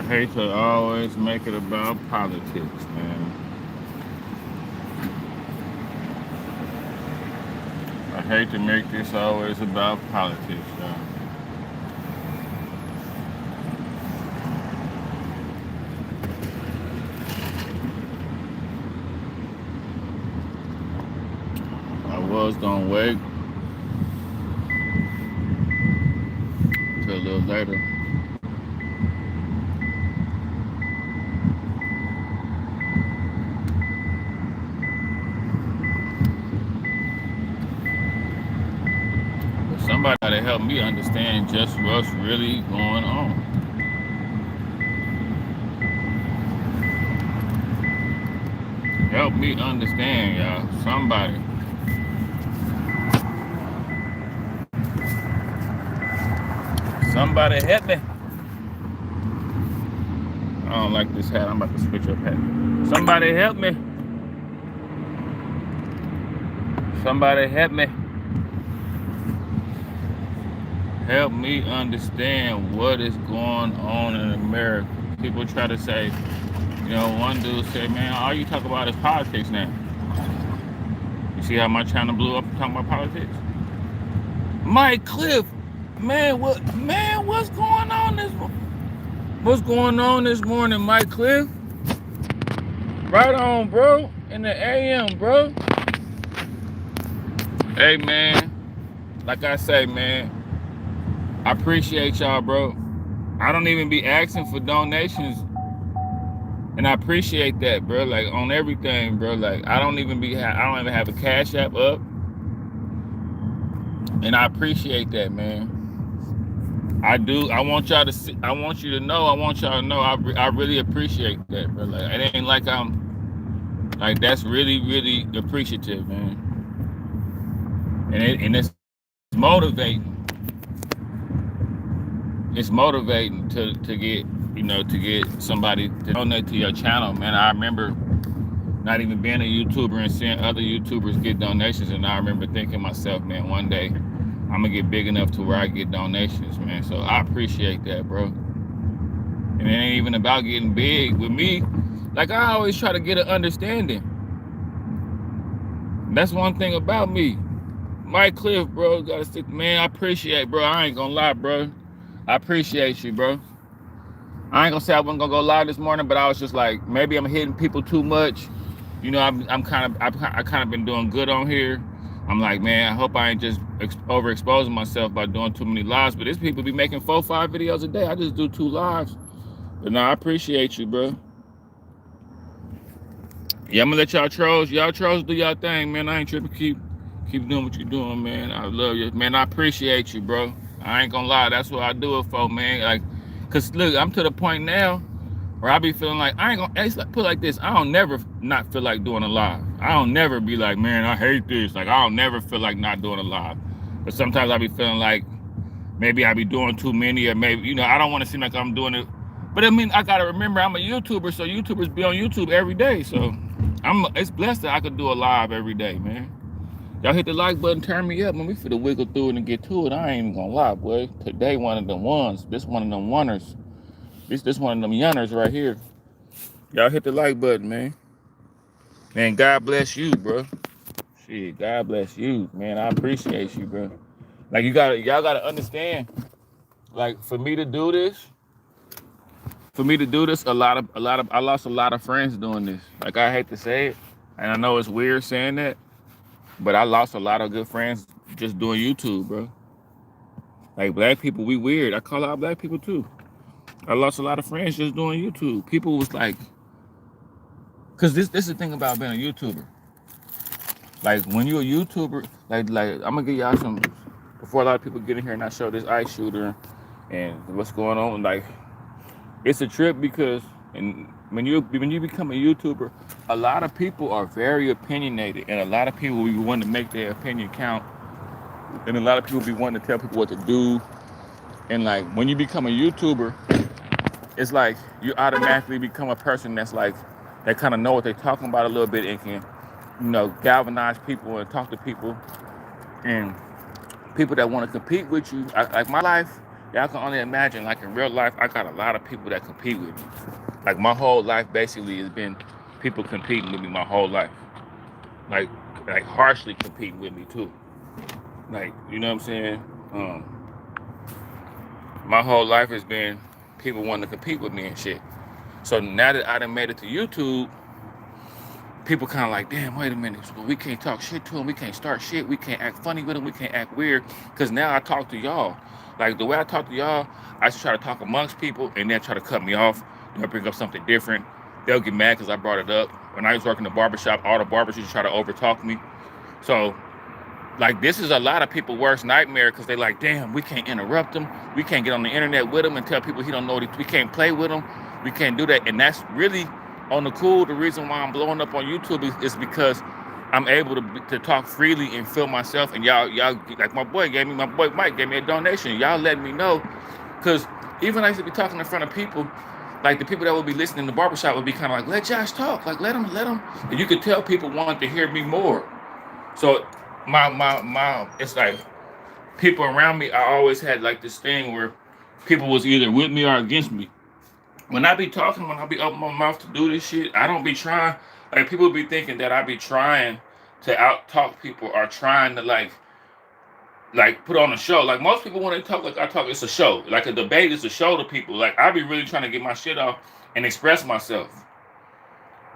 hate to always make it about politics, man. I hate to make this always about politics, y'all. I was gonna wait till a little later. But somebody help me understand just what's really going on. Help me understand, y'all. Somebody. Somebody help me. I don't like this hat. I'm about to switch up hat. Somebody help me. Somebody help me. Help me understand what is going on in America. People try to say, one dude said, man, all you talk about is politics now. You see how my channel blew up talking about politics? Mike Cliff, what's going on this morning, Mike Cliff? Right on, bro. In the AM, bro. Hey, man. Like I say, man, I appreciate y'all, bro. I don't even be asking for donations. And I appreciate that, bro. Like on everything, bro. Like I don't even have a Cash App up. And I appreciate that, man. I do. I want y'all to see. I want y'all to know. I really appreciate that, bro. Like it ain't like I'm like that's really, really appreciative, man. And it's motivating. It's motivating to get to get somebody to donate to your channel, man. I remember not even being a YouTuber and seeing other YouTubers get donations, and I remember thinking to myself, man, one day I'm gonna get big enough to where I get donations, man. So I appreciate that, bro. And it ain't even about getting big with me. Like I always try to get an understanding. That's one thing about me. Mike Cliff, bro, gotta stick. Man, I appreciate, bro. I ain't gonna lie, bro. I appreciate you, bro. I ain't gonna say I wasn't gonna go live this morning, but I was just like, maybe I'm hitting people too much. I kind of been doing good on here. I'm like, man, I hope I ain't just overexposing myself by doing too many lives. But there's people be making 4-5 videos a day. I just do 2 lives. But no, I appreciate you, bro. Yeah, I'm gonna let y'all trolls do y'all thing, man. I ain't tripping. Keep doing what you're doing, man. I love you, man. I appreciate you, bro. I ain't gonna lie, that's what I do it for, man. Like, cause look, I'm to the point now where I be feeling like it's like, put it like this, I don't never not feel like doing a live. I don't never be like, man, I hate this. Like, I don't never feel like not doing a live. But sometimes I be feeling like maybe I be doing too many, or maybe, I don't want to seem like I'm doing it. But I mean, I gotta remember I'm a YouTuber, so YouTubers be on YouTube every day. So it's blessed that I could do a live every day, man. Y'all hit the like button, turn me up, man. We finna wiggle through it and get to it. I ain't even gonna lie, boy. Today, one of them ones. This one of them oneers. This one of them yunners right here. Y'all hit the like button, man. Man, God bless you, bro. Shit, God bless you, man. I appreciate you, bro. Like y'all gotta understand. Like for me to do this, I lost a lot of friends doing this. Like I hate to say it, and I know it's weird saying that, but I lost a lot of good friends just doing YouTube, bro. Like black people, we weird. I call out black people too. I lost a lot of friends just doing YouTube. People was like, cause this is the thing about being a YouTuber. Like when you're a YouTuber, like I'm gonna give y'all some before a lot of people get in here and I show this ice shooter and what's going on. Like it's a trip because when you become a YouTuber, a lot of people are very opinionated and a lot of people will want to make their opinion count. And a lot of people be wanting to tell people what to do. And like when you become a YouTuber, it's like you automatically become a person that's like, they kind of know what they're talking about a little bit and can, galvanize people and talk to people. And people that want to compete with you, like my life Y'all can only imagine, like in real life, I got a lot of people that compete with me. Like my whole life basically has been people competing with me my whole life. Like like harshly competing with me too. Like, you know what I'm saying? My whole life has been people wanting to compete with me and shit. So now that I done made it to YouTube, people kind of like, damn, wait a minute. So we can't talk shit to him. We can't start shit. We can't act funny with him. We can't act weird. Because now I talk to y'all. Like the way I talk to y'all, I just try to talk amongst people and then try to cut me off. They'll bring up something different. They'll get mad because I brought it up. When I was working the barbershop, all the barbers used to try to overtalk me. So, like, this is a lot of people's worst nightmare because they like, damn, we can't interrupt him. We can't get on the internet with him and tell people he don't know what we can't play with him. We can't do that. And that's really on the cool. The reason why I'm blowing up on YouTube is because I'm able to talk freely and feel myself. And y'all, like my boy Mike gave me a donation. Y'all letting me know. Because even I used to be talking in front of people, like the people that would be listening in the barbershop would be kind of like, let Josh talk. Like, let him. And you could tell people wanted to hear me more. So it's like people around me, I always had like this thing where people was either with me or against me. When I be talking, when I be opening my mouth to do this shit, I don't be trying. Like people be thinking that I be trying to out talk people or trying to like put on a show. Like most people when they talk like I talk, it's a show. Like a debate is a show to people. Like I be really trying to get my shit off and express myself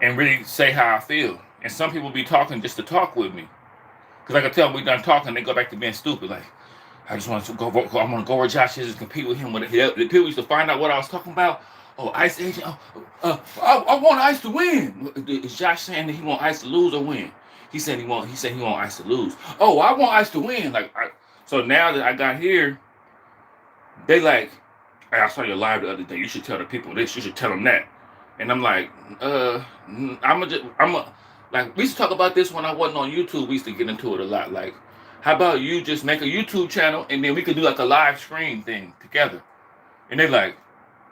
and really say how I feel. And some people be talking just to talk with me. Cause I can tell we done talking, they go back to being stupid. Like I just want to go. I want to go where Josh is and compete with him. When the people used to find out what I was talking about. Oh, Ice Agent. I want Ice to win. Is Josh saying that he want Ice to lose or win? He said he want Ice to lose. Oh, I want Ice to win. So now that I got here, they like, hey, I saw your live the other day. You should tell the people this. You should tell them that. And I'm like, like we used to talk about this when I wasn't on YouTube. We used to get into it a lot. Like, how about you just make a YouTube channel and then we could do like a live stream thing together? And they're like,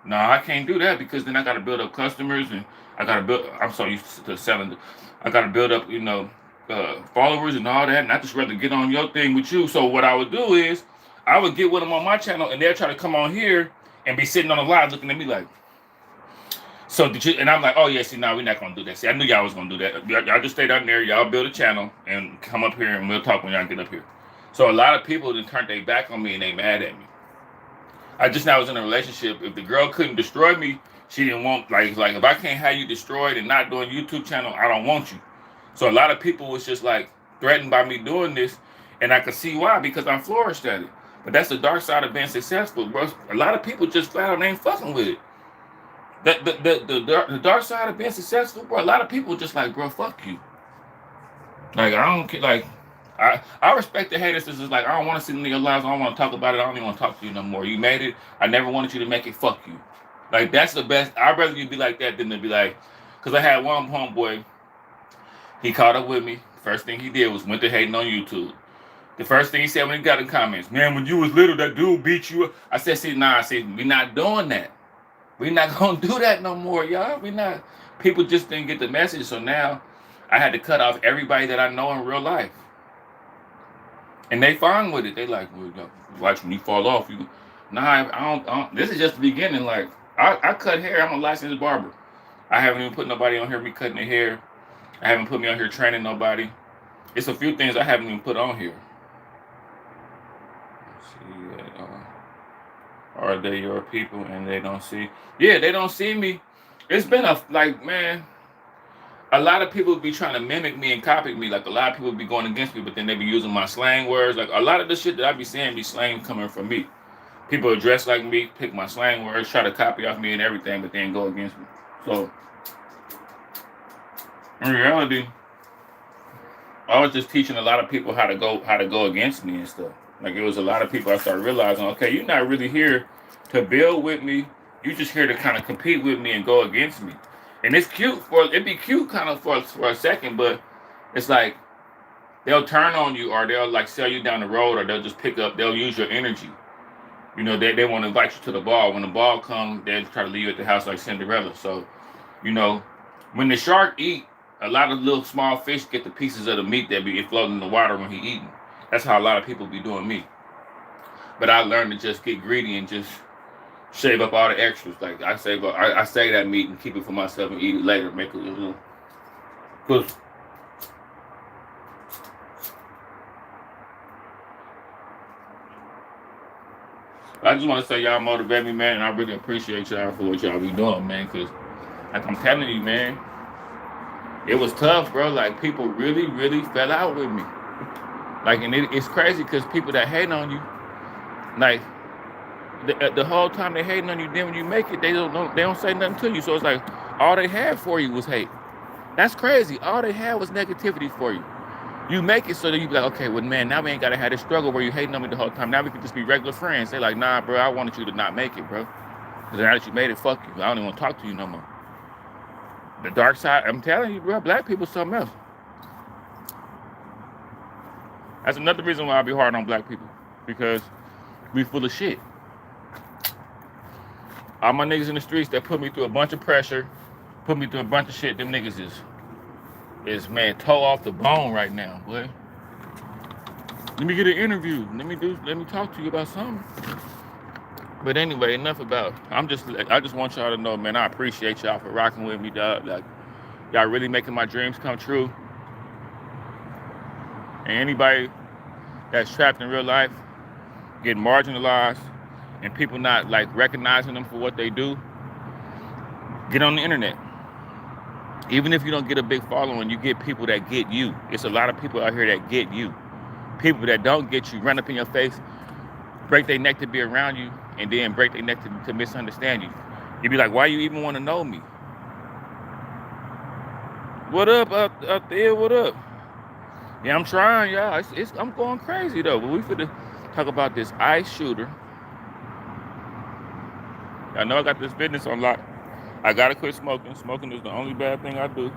no, I can't do that because then I got to build up customers and I'm so used to selling. I got to build up, followers and all that. And I just rather get on your thing with you. So what I would do is I would get with them on my channel and they'll try to come on here and be sitting on the live looking at me like, so did you? And I'm like, oh yeah, see, no, we're not gonna do that. See, I knew y'all was gonna do that. Y'all just stay down there. Y'all build a channel and come up here, and we'll talk when y'all get up here. So a lot of people then turned their back on me and they mad at me. I just now was in a relationship. If the girl couldn't destroy me, she didn't want like if I can't have you destroyed and not doing YouTube channel, I don't want you. So a lot of people was just like threatened by me doing this, and I could see why because I flourished at it. But that's the dark side of being successful, bro. A lot of people just flat out ain't fucking with it. The dark side of being successful, bro. A lot of people just like, bro, fuck you. Like I don't care. Like I respect the haters. It's just like I don't want to see in your lives. I don't want to talk about it. I don't even want to talk to you no more. You made it. I never wanted you to make it. Fuck you. Like that's the best. I'd rather you be like that than to be like. Cause I had one homeboy. He caught up with me. First thing he did was went to hating on YouTube. The first thing he said when he got in comments, man, when you was little, that dude beat you up. I said, see, nah, we not doing that. We're not gonna do that no more, y'all. We not. People just didn't get the message, so now I had to cut off everybody that I know in real life, and they fine with it. They like, well, watch when you fall off. I don't. This is just the beginning. Like I cut hair. I'm a licensed barber. I haven't even put nobody on here me cutting their hair. I haven't put me on here training nobody. It's a few things I haven't even put on here. Let's see. Are they your people and they don't see? Yeah, they don't see me. It's been man, a lot of people be trying to mimic me and copy me. Like a lot of people be going against me, but then they be using my slang words. Like a lot of the shit that I be saying be slang coming from me. People dress like me, pick my slang words, try to copy off me and everything, but then go against me. So in reality, I was just teaching a lot of people how to go against me and stuff. Like it was a lot of people I started realizing, okay, you're not really here to build with me. You're just here to kind of compete with me and go against me. And it's cute it'd be cute kind of for a second, but it's like they'll turn on you or they'll like sell you down the road or they'll just they'll use your energy. They want to invite you to the ball. When the ball comes, they'll try to leave you at the house like Cinderella. So, when the shark eat, a lot of little small fish get the pieces of the meat that be floating in the water when he eating. That's how a lot of people be doing me. But I learned to just get greedy and just shave up all the extras. Like I save that meat and keep it for myself and eat it later. Make it, cause I just want to say y'all motivate me, man, and I really appreciate y'all for what y'all be doing, man. Cause like I'm telling you, man, it was tough, bro. Like people really, really fell out with me. Like, and it's crazy because people that hate on you, like the whole time they hating on you, then when you make it, they don't say nothing to you. So it's like all they had for you was hate. That's crazy. All they had was negativity for you. You make it so that you be like, okay, well, man, now we ain't gotta have this struggle where you hating on me the whole time. Now we can just be regular friends. They like, nah, bro, I wanted you to not make it, bro. Because now that you made it, fuck you. I don't even want to talk to you no more. The dark side, I'm telling you, bro, black people something else. That's another reason why I be hard on black people. Because we full of shit. All my niggas in the streets that put me through a bunch of pressure, put me through a bunch of shit, them niggas is man, toe off the bone right now, boy. Let me get an interview. Let me talk to you about something. But anyway, enough about. I just want y'all to know, man, I appreciate y'all for rocking with me, dog. Like, y'all really making my dreams come true. And anybody that's trapped in real life, getting marginalized, and people not like recognizing them for what they do, get on the internet. Even if you don't get a big following, you get people that get you. It's a lot of people out here that get you. People that don't get you run up in your face, break their neck to be around you, and then break their neck to misunderstand you. You be like, why you even want to know me? What up up there? What up? Yeah, I'm trying, y'all. I'm going crazy though. But we finna talk about this ICE shooter. I know I got this business on lock. I gotta quit smoking. Smoking is the only bad thing I do.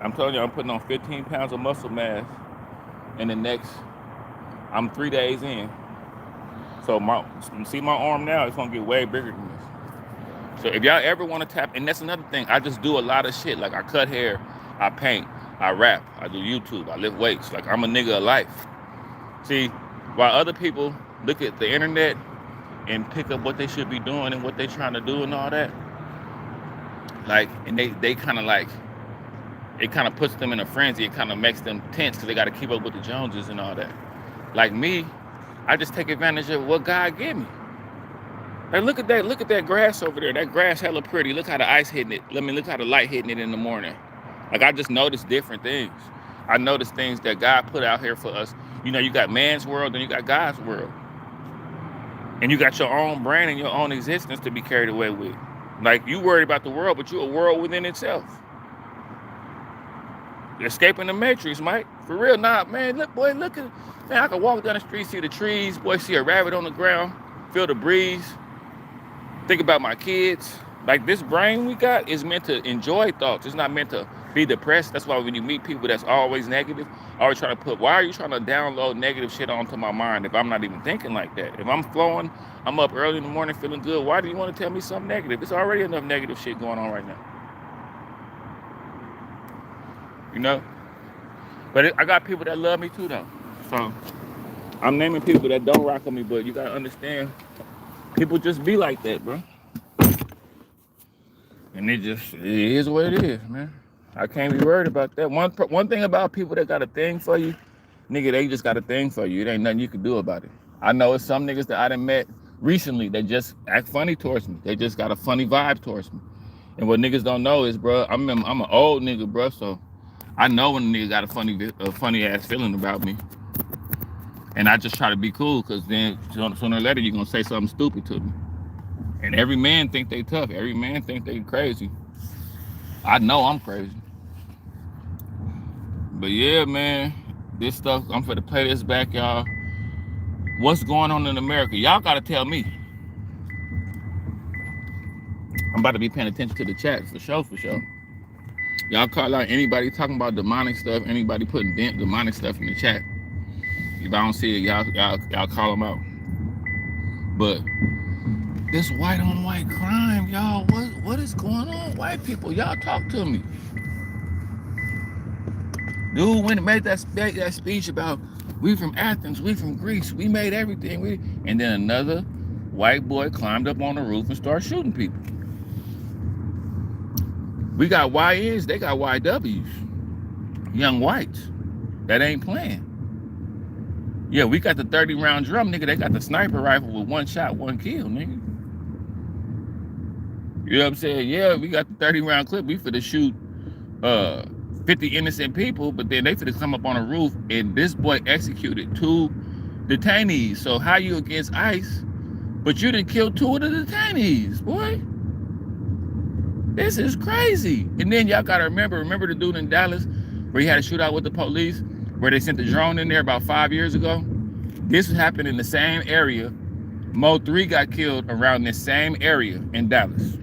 I'm telling you, I'm putting on 15 pounds of muscle mass in the next, I'm 3 days in. So see my arm now, it's gonna get way bigger than this. So if y'all ever wanna tap, and that's another thing, I just do a lot of shit. Like I cut hair, I paint, I rap, I do YouTube, I lift weights. Like I'm a nigga of life. See, while other people look at the internet and pick up what they should be doing and what they trying to do and all that, like, and they kind of like, it kind of puts them in a frenzy. It kind of makes them tense because they got to keep up with the Joneses and all that. Like me, I just take advantage of what God gave me. Like look at that grass over there. That grass hella pretty. Look how the ice hitting it. Look how the light hitting it in the morning. Like I just noticed different things. I noticed things that God put out here for us. You know, you got man's world and you got God's world. And you got your own brand and your own existence to be carried away with. Like you worried about the world, but you're a world within itself. Escaping the matrix, Mike. For real, nah, man. Look, boy, look at, man. I can walk down the street, see the trees, boy, see a rabbit on the ground, feel the breeze, think about my kids. Like this brain we got is meant to enjoy thoughts. It's not meant to be depressed. That's why when you meet people that's always negative, always trying to why are you trying to download negative shit onto my mind if I'm not even thinking like that? If I'm flowing, I'm up early in the morning feeling good, why do you want to tell me something negative? There's already enough negative shit going on right now. You know? But I got people that love me too, though. So I'm naming people that don't rock with me, but you gotta understand, people just be like that, bro. And it is what it is, man. I can't be worried about that. One thing about people that got a thing for you, nigga, they just got a thing for you. It ain't nothing you can do about it. I know it's some niggas that I done met recently that just act funny towards me. They just got a funny vibe towards me. And what niggas don't know is, bro, I'm an old nigga, bro, so I know when a nigga got a funny ass feeling about me. And I just try to be cool, because then sooner or later you're gonna say something stupid to me. And every man think they tough. Every man think they crazy. I know I'm crazy. But yeah, man, this stuff, I'm finna play this back, y'all. What's going on in America? Y'all gotta tell me. I'm about to be paying attention to the chat for sure. Y'all call out anybody talking about demonic stuff, anybody putting demonic stuff in the chat. If I don't see it, y'all call them out. But this white on white crime, y'all, what is going on? White people, y'all talk to me. Dude went and made that speech about We from Athens, we from Greece, we made everything. And then another white boy climbed up on the roof and started shooting people. We got YNs, they got YWs, young whites that ain't playing. Yeah, we got the 30-round drum, nigga. They got the sniper rifle with one shot, one kill, nigga. You know what I'm saying? Yeah, we got the 30-round clip. We finna shoot 50 innocent people, but then they finna come up on a roof, and this boy executed 2 detainees. So how you against ICE, but you didn't kill 2 of the detainees, boy? This is crazy. And then y'all gotta remember the dude in Dallas where he had a shootout with the police, where they sent the drone in there about 5 years ago? This happened in the same area. Mo 3 got killed around this same area in Dallas,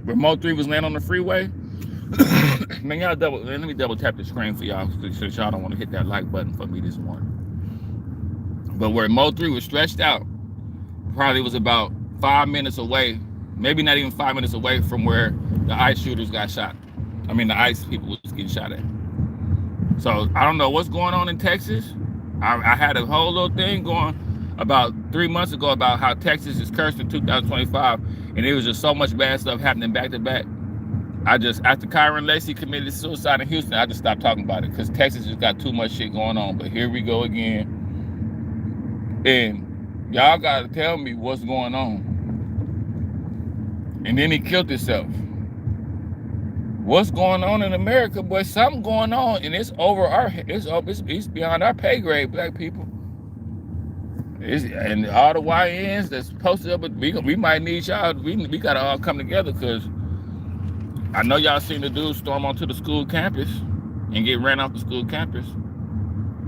where Mo 3 was laying on the freeway. Man, let me double tap the screen for y'all, since y'all don't want to hit that like button for me this morning. But where Mo 3 was stretched out, probably was about 5 minutes away, maybe not even 5 minutes away from where the ICE shooters got shot. I mean, the ICE people was getting shot at. So I don't know what's going on in Texas. I had a whole little thing going about 3 months ago about how Texas is cursed in 2025, and it was just so much bad stuff happening back to back. After Kyron Lacey committed suicide in Houston, I just stopped talking about it because Texas just got too much shit going on. But here we go again. And y'all gotta tell me what's going on. And then he killed himself. What's going on in America, boy? Something going on, and it's over it's beyond our pay grade, black people. And all the YNs that's posted up, we might need y'all. We gotta all come together, because I know y'all seen the dude storm onto the school campus and get ran off the school campus.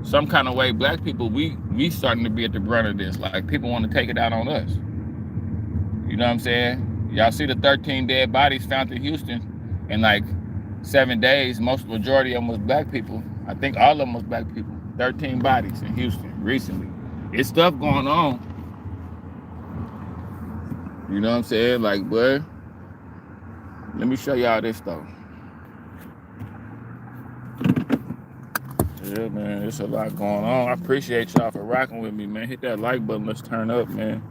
Some kind of way, black people, we starting to be at the brunt of this. Like, people want to take it out on us. You know what I'm saying? Y'all see the 13 dead bodies found in Houston in like 7 days. Majority of them was black people. I think all of them was black people. 13 bodies in Houston recently. It's stuff going on. You know what I'm saying? Like, boy, let me show y'all this though. Yeah, man, there's a lot going on. I appreciate y'all for rocking with me, man. Hit that like button. Let's turn up, man.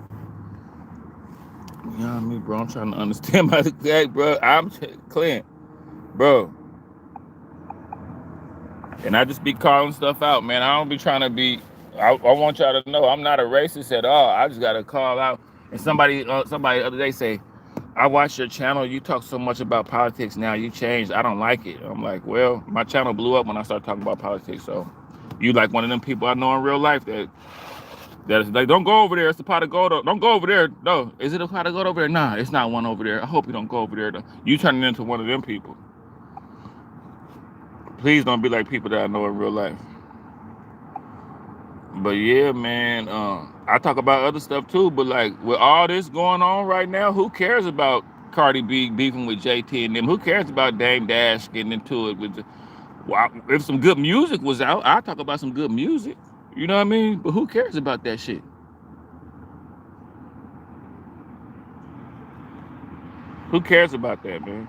You know what I mean, bro? I'm trying to understand my hey, bro. I'm Clint, bro. And I just be calling stuff out, man. I don't be trying to be. I want y'all to know I'm not a racist at all. I just gotta call out. And somebody the other day say, I watched your channel. You talk so much about politics now. You changed. I don't like it. I'm like, well, my channel blew up when I started talking about politics. So you like one of them people I know in real life that is like, don't go over there. It's the pot of gold. Don't go over there. No, is it a pot of gold over there? Nah, it's not one over there. I hope you don't go over there. Though. You turning into one of them people. Please don't be like people that I know in real life. But yeah, man, I talk about other stuff too, but like with all this going on right now, who cares about Cardi B beefing with JT and them? Who cares about Dame Dash getting into it with if some good music was out, I'd talk about some good music. You know what I mean? But who cares about that shit? Who cares about that, man?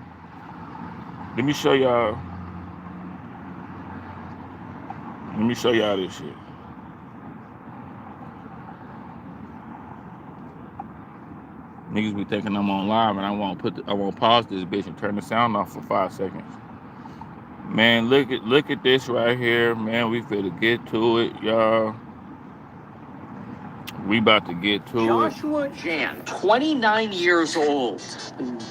Let me show y'all this shit. Niggas be thinking I'm on live, and I won't pause this bitch and turn the sound off for 5 seconds. Man, look at this right here, man. We finna get to it, y'all. We about to get to Joshua Jan, 29 years old,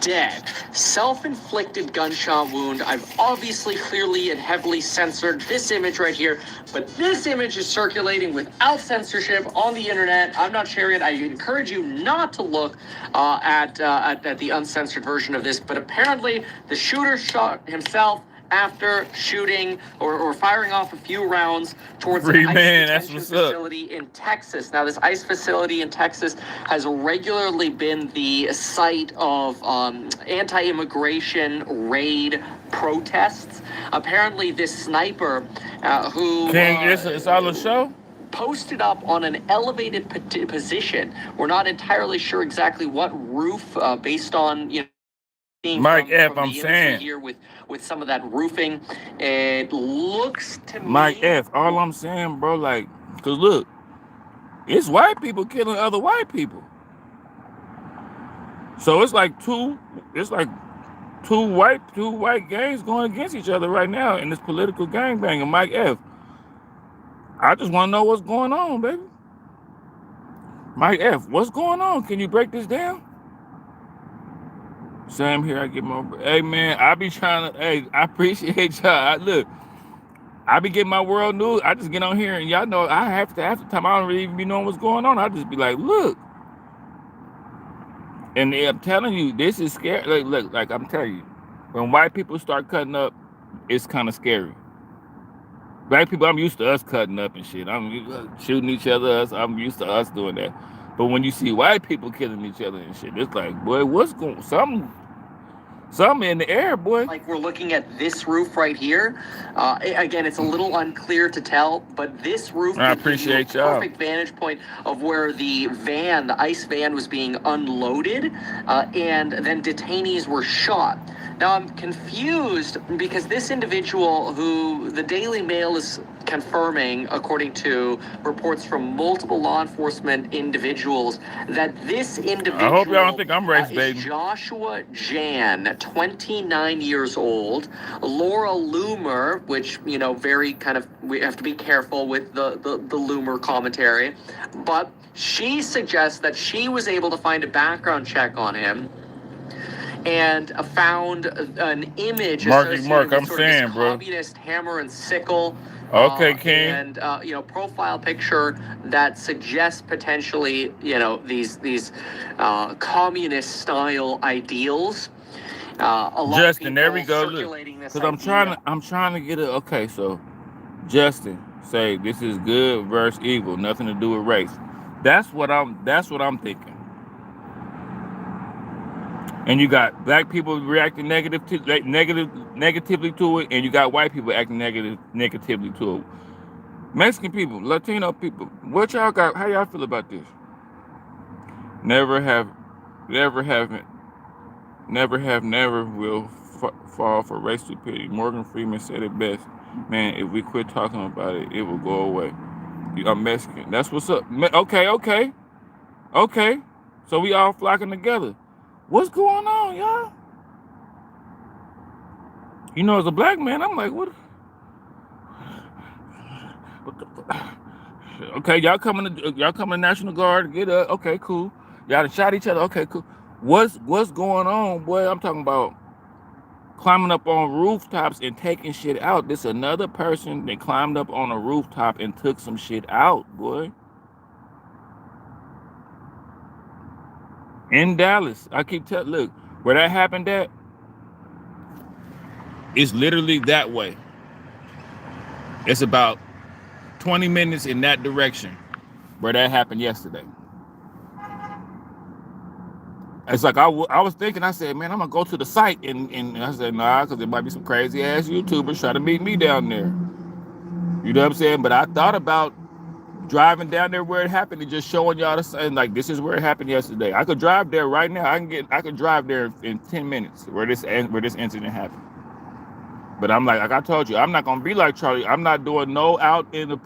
dead. Self-inflicted gunshot wound. I've obviously clearly and heavily censored this image right here, but this image is circulating without censorship on the internet. I'm not sharing it. I encourage you not to look at the uncensored version of this, but apparently the shooter shot himself after shooting or firing off a few rounds towards an ICE detention facility in Texas. Now, this ICE facility in Texas has regularly been the site of anti-immigration raid protests. Apparently, this sniper who... it's all a show? Posted up on an elevated position. We're not entirely sure exactly what roof, based on, you know, Mike F, I'm saying here with some of that roofing, it looks to Mike me... F, all I'm saying, bro, like, Cause look, it's white people killing other white people. So it's like two white gangs going against each other right now in this political gangbang. And Mike F, I just want to know what's going on, baby. Mike F, what's going on? Can you break this down? Same here. I get my. Hey man, I be trying to. Hey, I appreciate y'all. Look, I be getting my world news. I just get on here and y'all know I have to. Half the time I don't really even be knowing what's going on. I just be like, look. And I'm telling you, this is scary. Look, like I'm telling you, when white people start cutting up, it's kind of scary. Black people, I'm used to us cutting up and shit. I'm shooting each other. I'm used to us doing that. But when you see white people killing each other and shit, it's like, boy, what's going? Something in the air, boy. Like we're looking at this roof right here. Again, it's a little unclear to tell, but this roof. I appreciate y'all. Perfect vantage point of where the ICE van was being unloaded, and then detainees were shot. Now I'm confused because this individual, who the Daily Mail is confirming, according to reports from multiple law enforcement individuals, that this individual, I hope y'all don't think I'm race baiting. is Joshua Jan, 29 years old. Laura Loomer, which, you know, very kind of, we have to be careful with the Loomer commentary, but she suggests that she was able to find a background check on him and found an image Mark, I'm saying, bro. Communist hammer and sickle. Okay, King. And profile picture that suggests potentially, these communist style ideals. Justin, there we go. Because I'm trying to get it. Okay, so Justin, say this is good versus evil, nothing to do with race. That's what I'm thinking. And you got black people reacting negatively to it, and you got white people acting negatively to it. Mexican people, Latino people, what y'all got? How y'all feel about this? Never will fall for race stupidity. Morgan Freeman said it best. Man, if we quit talking about it, it will go away. I'm Mexican. That's what's up. Okay. So we all flocking together. What's going on, y'all? You know, as a black man, I'm like, what the fuck? Okay, y'all coming to National Guard, get up. Okay, cool. Y'all done shot each other. Okay, cool. What's going on, boy? I'm talking about climbing up on rooftops and taking shit out. This another person that climbed up on a rooftop and took some shit out, boy. In Dallas, I keep telling, look, where that happened at, it's literally that way. It's about 20 minutes in that direction where that happened yesterday. It's like I was thinking, I said, man, I'm gonna go to the site, and I said, nah, because there might be some crazy ass YouTubers trying to meet me down there. You know what I'm saying? But I thought about driving down there where it happened and just showing y'all the sign, like, this is where it happened yesterday. I could drive there right now. I could drive there in 10 minutes where this incident happened. But I'm like I told you, I'm not gonna be like Charlie. I'm not doing no out in the,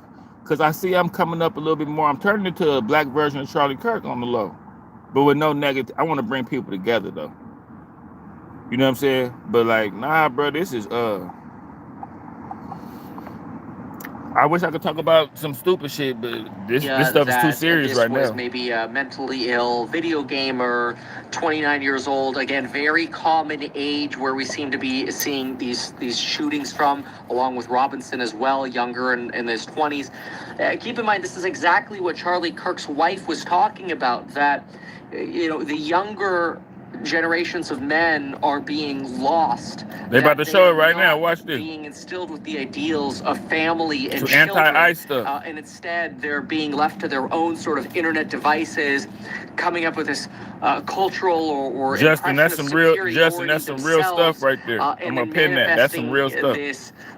because I see I'm coming up a little bit more. I'm turning into a black version of Charlie Kirk on the low, but with no negative. I want to bring people together though. You know what I'm saying? But like, nah, bro, this is I wish I could talk about some stupid shit, but this stuff is too serious right now. This was maybe a mentally ill video gamer, 29 years old. Again, very common age where we seem to be seeing these shootings from, along with Robinson as well, younger in his 20s. Keep in mind, this is exactly what Charlie Kirk's wife was talking about, that, the younger generations of men are being lost. They're about to show it right now. Watch this. Being instilled with the ideals of family and some children, anti-ICE stuff, and instead they're being left to their own sort of internet devices, coming up with this cultural or Justin, that's some real stuff right there. I'm gonna pin that. That's some real stuff.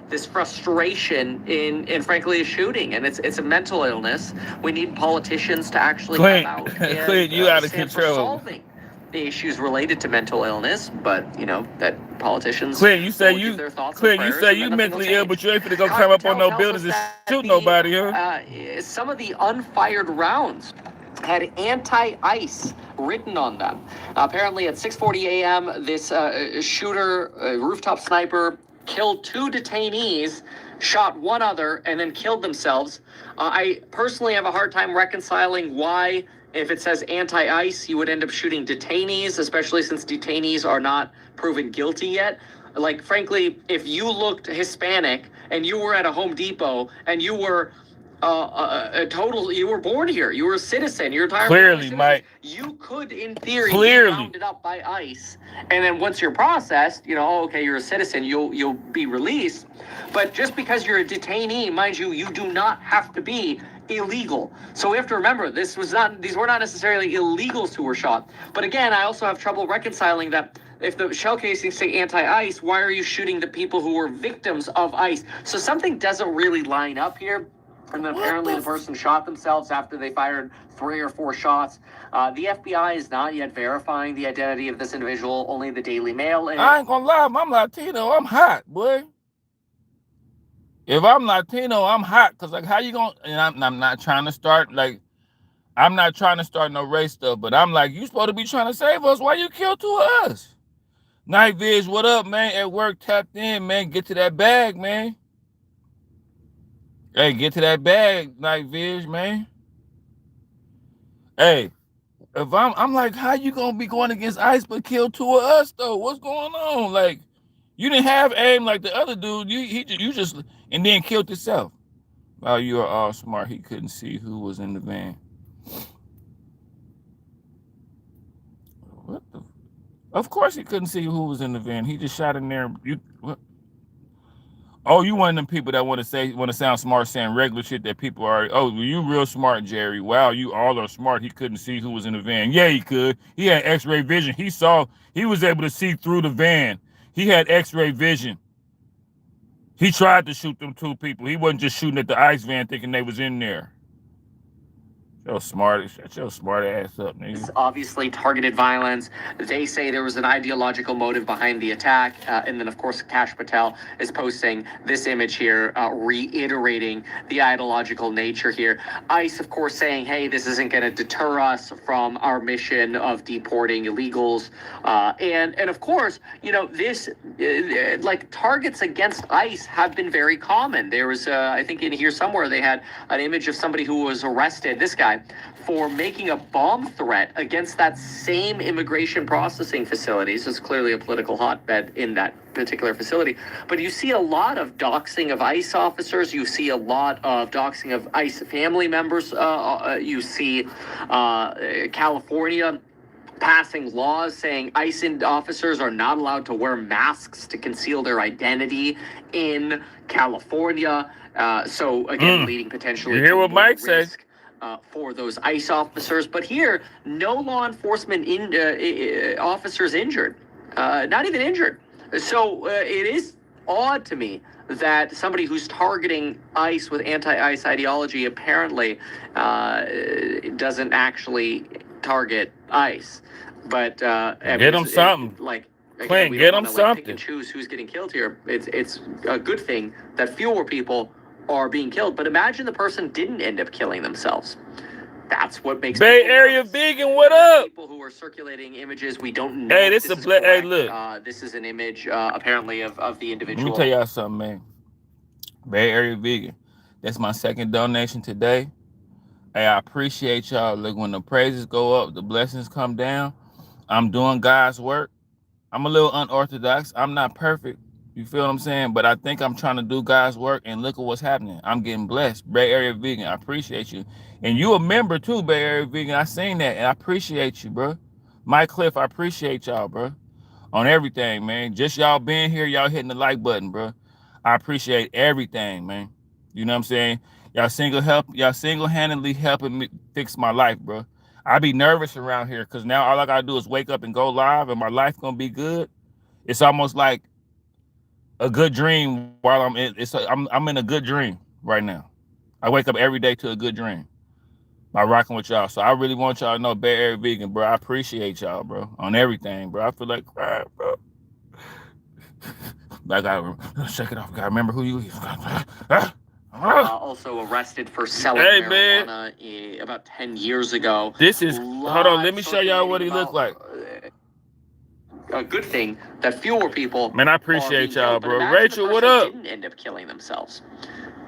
This frustration in frankly a shooting, and it's a mental illness. We need politicians to actually come out and you out of stand for control. solving issues related to mental illness, but that politicians Clint, you say will give you their thoughts and Clint, you prayers, say and you then nothing will mentally ill, change. but you ain't finna go Kyle climb up on Patel no tells us buildings and that shoot nobody, huh? some of the unfired rounds had anti-ice written on them. Apparently, at 6:40 a.m., this shooter, rooftop sniper, killed 2 detainees, shot 1 other, and then killed themselves. I personally have a hard time reconciling why, if it says anti-ice, you would end up shooting detainees, especially since detainees are not proven guilty yet. Like, frankly, if you looked Hispanic and you were at a Home Depot and you were you were born here, you were a citizen, you're entirely Clearly, Mike. you could, in theory, be Clearly. rounded up by ICE, and then once you're processed, okay, you're a citizen, you'll be released. But just because you're a detainee, mind you, you do not have to be illegal. So we have to remember, these were not necessarily illegals who were shot. But again, I also have trouble reconciling that. If the shell casings say anti-ICE, why are you shooting the people who were victims of ICE? So something doesn't really line up here. And apparently the person shot themselves after they fired 3 or 4 shots. The FBI is not yet verifying the identity of this individual, only the Daily Mail. I ain't gonna lie, I'm Latino, I'm hot, boy. If I'm Latino, I'm hot, because, like, how you gonna, and I'm not trying to start, like, I'm not trying to start no race stuff, but I'm like, you supposed to be trying to save us, why you kill 2 of us? Night Viz, what up, man? At work, tapped in, man. Get to that bag, man. Hey, get to that bag, Night Viz, man. Hey, if I'm like, how you gonna be going against ICE but kill 2 of us though? What's going on? Like, you didn't have aim like the other dude. You just and then killed yourself. Wow, you are all smart. He couldn't see who was in the van. What the? Of course he couldn't see who was in the van. He just shot in there. You what? Oh, you one of them people that want to sound smart, saying regular shit that people are. Oh, you real smart, Jerry. Wow, you all are smart. He couldn't see who was in the van. Yeah, he could. He had X-ray vision. He was able to see through the van. He had X-ray vision. He tried to shoot them 2 people. He wasn't just shooting at the ICE van thinking they was in there. Shut your smart ass up, nigga. It's obviously targeted violence. They say there was an ideological motive behind the attack. And then, of course, Kash Patel is posting this image here, reiterating the ideological nature here. ICE, of course, saying, hey, this isn't going to deter us from our mission of deporting illegals. And of course, this, like, targets against ICE have been very common. There was, I think in here somewhere, they had an image of somebody who was arrested, this guy, for making a bomb threat against that same immigration processing facility. So it's clearly a political hotbed in that particular facility. But you see a lot of doxing of ICE officers. You see a lot of doxing of ICE family members. You see California passing laws saying ICE officers are not allowed to wear masks to conceal their identity in California. So again, leading potentially you hear to what more Mike risk. said? For those ICE officers, but here, no law enforcement officers injured, not even injured. So it is odd to me that somebody who's targeting ICE with anti-ICE ideology apparently doesn't actually target ICE. But get them something. Like, Clint, get them something. Pick and choose who's getting killed here. It's a good thing that fewer people are being killed, but imagine the person didn't end up killing themselves. That's what makes Bay Area vegan. What up? People who are circulating images, we don't know. Hey, this is a hey, look. This is an image apparently of the individual. Let me tell y'all something, man. Bay Area vegan. That's my second donation today. Hey, I appreciate y'all. Look, when the praises go up, the blessings come down. I'm doing God's work. I'm a little unorthodox. I'm not perfect. You feel what I'm saying? But I think I'm trying to do God's work, and look at what's happening. I'm getting blessed. Bay Area vegan, I appreciate you. And you a member too, Bay Area vegan. I seen that, and I appreciate you, bro. Mike Cliff, I appreciate y'all, bro. On everything, man. Just y'all being here, y'all hitting the like button, bro. I appreciate everything, man. You know what I'm saying? Y'all single-handedly helping me fix my life, bro. I be nervous around here because now all I gotta do is wake up and go live, and my life gonna be good. It's almost like a good dream while I'm in a good dream right now. I wake up every day to a good dream. by rocking with y'all. So I really want y'all to know, Bay Area Vegan, bro. I appreciate y'all, bro, on everything, bro. I feel like crap, bro. I gotta shake it off. Gotta remember who you is. Also arrested for selling marijuana about 10 years ago. This is, hold on, let me show y'all what he looked like. A good thing that fewer people. Man, I appreciate y'all, bro. Rachel, what up? Didn't end up killing themselves.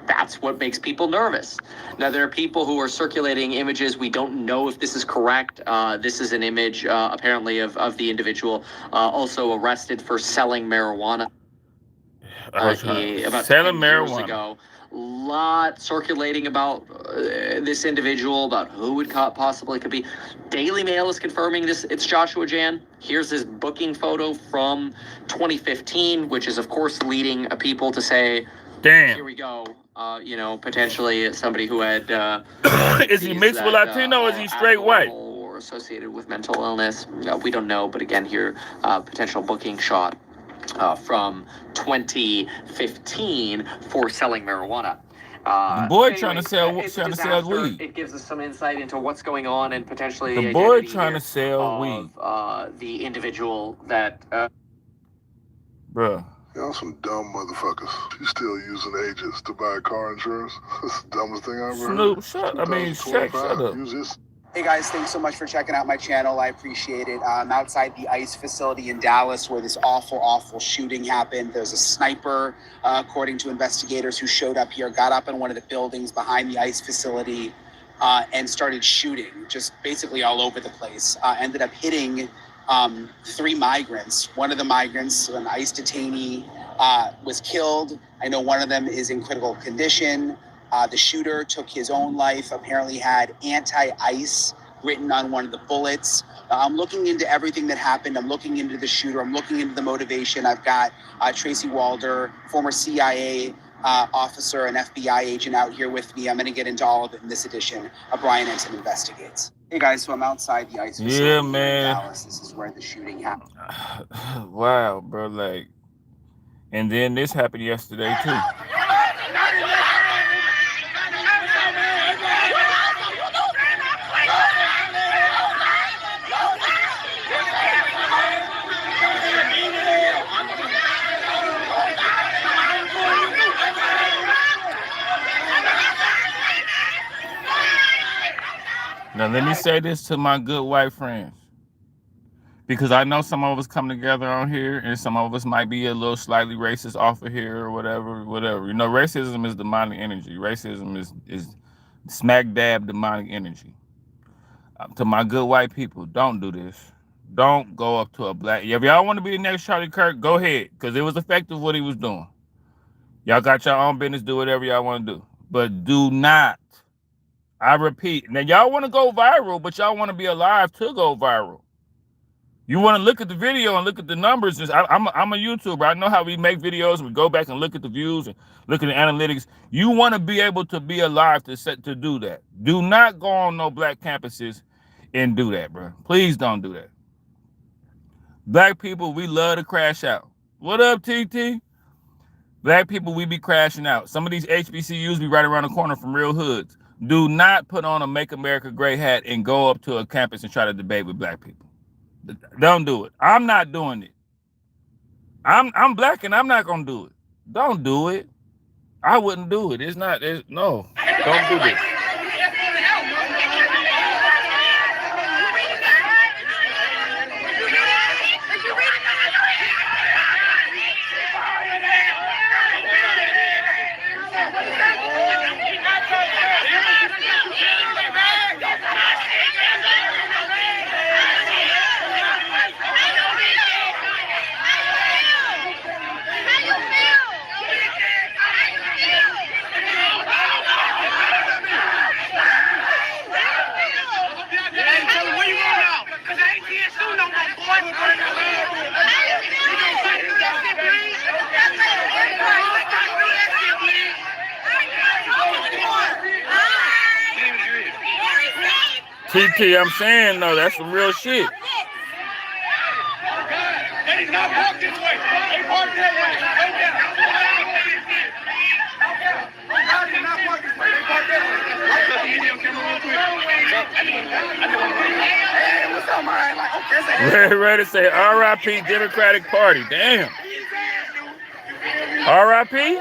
That's what makes people nervous. Now, there are people who are circulating images. We don't know if this is correct. This is an image, apparently, of the individual also arrested for selling marijuana. About selling 10 years ago. Lot circulating about this individual, about who it possibly could be. Daily Mail is confirming this. It's Joshua Jan. Here's his booking photo from 2015, which is, of course, leading people to say, damn, here we go. Potentially somebody who had... is he mixed with Latino or is he straight white? Or associated with mental illness. We don't know, but again, here, potential booking shot from 2015 for selling marijuana. The boy trying to sell weed. It gives us some insight into what's going on and potentially the boy trying to sell weed. The individual that... Bruh. Y'all some dumb motherfuckers. You still using agents to buy car insurance? That's the dumbest thing I've ever heard. Shaq, shut up. Use this. Hey guys, thanks so much for checking out my channel. I appreciate it. I'm outside the ICE facility in Dallas where this awful shooting happened. There's a sniper, according to investigators, who showed up here, got up in one of the buildings behind the ICE facility and started shooting, just basically all over the place. Ended up hitting 3 migrants. One of the migrants, an ICE detainee, was killed. I know one of them is in critical condition. The shooter took his own life, apparently had anti-ICE written on one of the bullets. I'm looking into everything that happened. I'm looking into the shooter. I'm looking into the motivation. I've got Tracy Walder, former CIA officer and FBI agent out here with me. I'm going to get into all of it in this edition of Brian Ensign Investigates. Hey guys, so I'm outside the ICE facility in Dallas. This is where the shooting happened. Wow, bro, like, and then this happened yesterday too. Now, let me say this to my good white friends, because I know some of us come together on here and some of us might be a little slightly racist off of here or whatever. You know, racism is demonic energy. Racism is smack dab demonic energy. To my good white people, don't do this. Don't go up to a black... If y'all want to be the next Charlie Kirk, go ahead, because it was effective what he was doing. Y'all got your own business, do whatever y'all want to do. But do not, I repeat, now y'all want to go viral, but y'all want to be alive to go viral. You want to look at the video and look at the numbers. I'm a YouTuber. I know how we make videos. We go back and look at the views and look at the analytics. You want to be able to be alive to do that. Do not go on no black campuses and do that, bro. Please don't do that. Black people, we love to crash out. What up, TT? Black people, we be crashing out. Some of these HBCUs be right around the corner from real hoods. Do not put on a Make America Great hat and go up to a campus and try to debate with black people. Don't do it. I'm not doing it. I'm black and I'm not gonna do it. Don't do it. I wouldn't do it. No. Don't do this. TT, I'm saying, though, that's some real shit. They did not walk this way. They parked that way. They did not walk this way. They parked that way. What's up, man? Like, okay, Ready to say R.I.P. Democratic Party. Damn. R.I.P.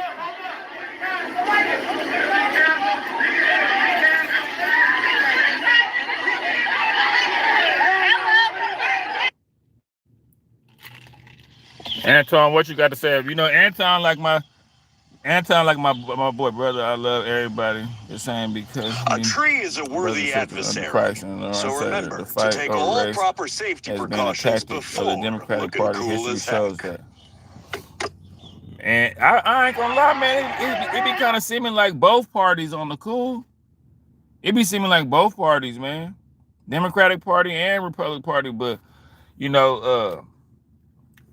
Anton, what you got to say? You know, Anton like my boy brother. I love everybody the same because a tree is a worthy adversary. So remember to take all proper safety precautions before Democratic looking Party. cool History as shows heck. that. And I ain't gonna lie, man. It be kind of seeming like both parties on the cool. It be seeming like both parties, man. Democratic Party and Republican Party, but you know,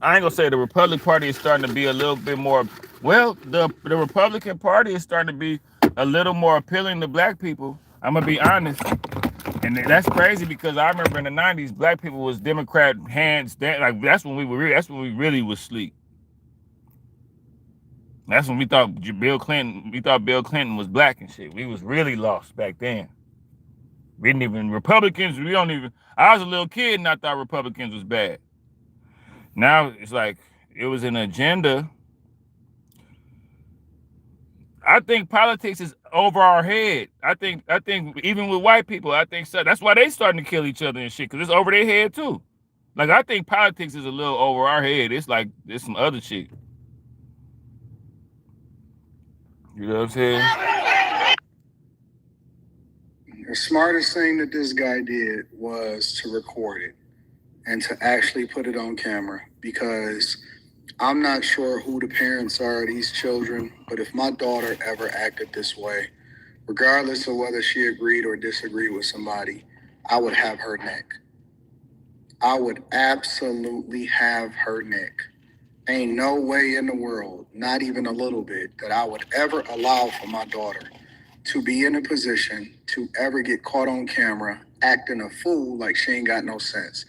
I ain't gonna say the Republican Party is starting to be a little bit more. Well, the Republican Party is starting to be a little more appealing to black people. I'm gonna be honest, and that's crazy because I remember in the '90s, black people was Democrat hands down. Like that's when we really was sleep. That's when we thought Bill Clinton was black and shit. We was really lost back then. We didn't even Republicans. We don't even. I was a little kid and I thought Republicans was bad. Now it's like it was an agenda. I think politics is over our head. I think even with white people, I think so. That's why they starting to kill each other and shit because it's over their head too. Like I think politics is a little over our head. It's like there's some other shit. You know what I'm saying? The smartest thing that this guy did was to record it and to actually put it on camera because I'm not sure who the parents are of these children, but if my daughter ever acted this way, regardless of whether she agreed or disagreed with somebody, I would have her neck. I would absolutely have her neck. Ain't no way in the world, not even a little bit, that I would ever allow for my daughter to be in a position to ever get caught on camera acting a fool like she ain't got no sense.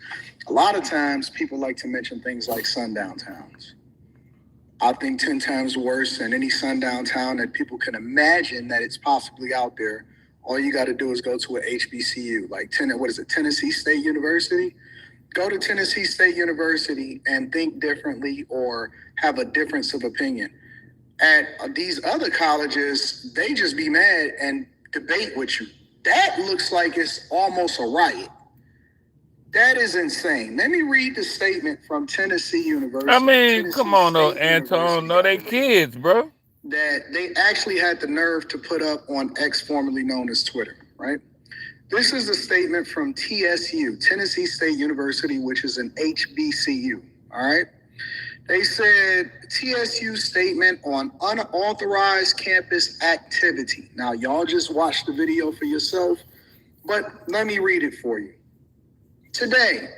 A lot of times people like to mention things like sundown towns. I think 10 times worse than any sundown town that people can imagine that it's possibly out there. All you got to do is go to a HBCU, like Tennessee State University? Go to Tennessee State University and think differently or have a difference of opinion. At these other colleges, they just be mad and debate with you. That looks like it's almost a riot. That is insane. Let me read the statement from Tennessee University. I mean, come on, though, Anton. No, they kids, bro. That they actually had the nerve to put up on X, formerly known as Twitter, right? This is the statement from TSU, Tennessee State University, which is an HBCU, all right? They said TSU statement on unauthorized campus activity. Now, y'all just watch the video for yourself, but let me read it for you. Today,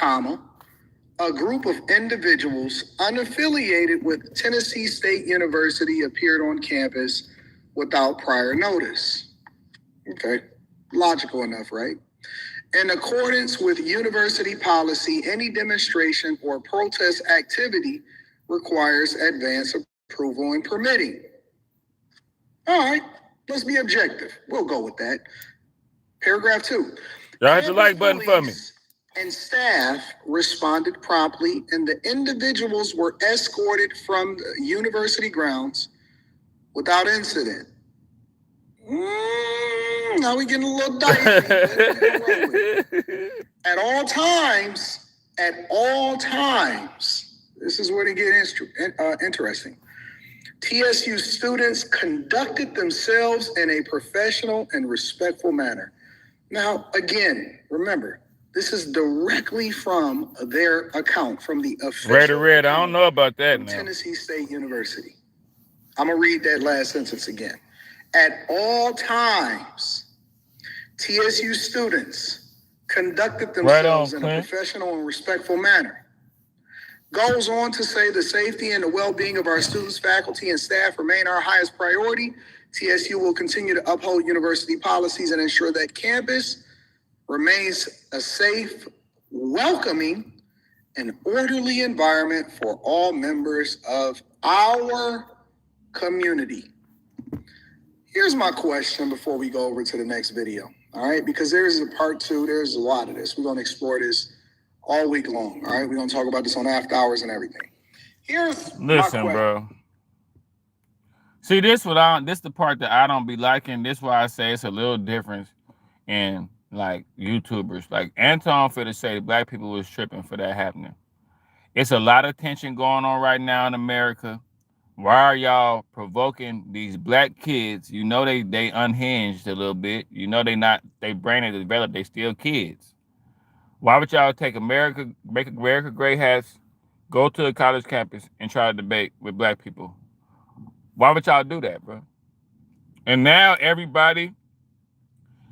a group of individuals unaffiliated with Tennessee State University appeared on campus without prior notice. Okay, logical enough, right? In accordance with university policy, any demonstration or protest activity requires advance approval and permitting. All right, let's be objective. We'll go with that. Paragraph 2. Y'all hit the like button for me. And staff responded promptly, and the individuals were escorted from the university grounds without incident. Now we getting a little dicey. At all times, this is where they get interesting. TSU students conducted themselves in a professional and respectful manner. Now, again, remember, this is directly from their account, from the official Red. I don't know about that now. Tennessee State University. I'm going to read that last sentence again. At all times, TSU students conducted themselves in a professional and respectful manner. Goes on to say the safety and the well-being of our students, faculty, and staff remain our highest priority. TSU will continue to uphold university policies and ensure that campus remains a safe, welcoming, and orderly environment for all members of our community. Here's my question before we go over to the next video. All right, because there's a part 2. There's a lot of this. We're going to explore this all week long. All right, we're going to talk about this on after hours and everything. Here's listen, bro. See, this the part that I don't be liking. This why I say it's a little difference in like YouTubers. Like Anton for to say black people was tripping for that happening. It's a lot of tension going on right now in America. Why are y'all provoking these black kids? You know they unhinged a little bit. You know they brain is developed, they still kids. Why would y'all take make America great hats, go to a college campus and try to debate with black people? Why would y'all do that, bro? And now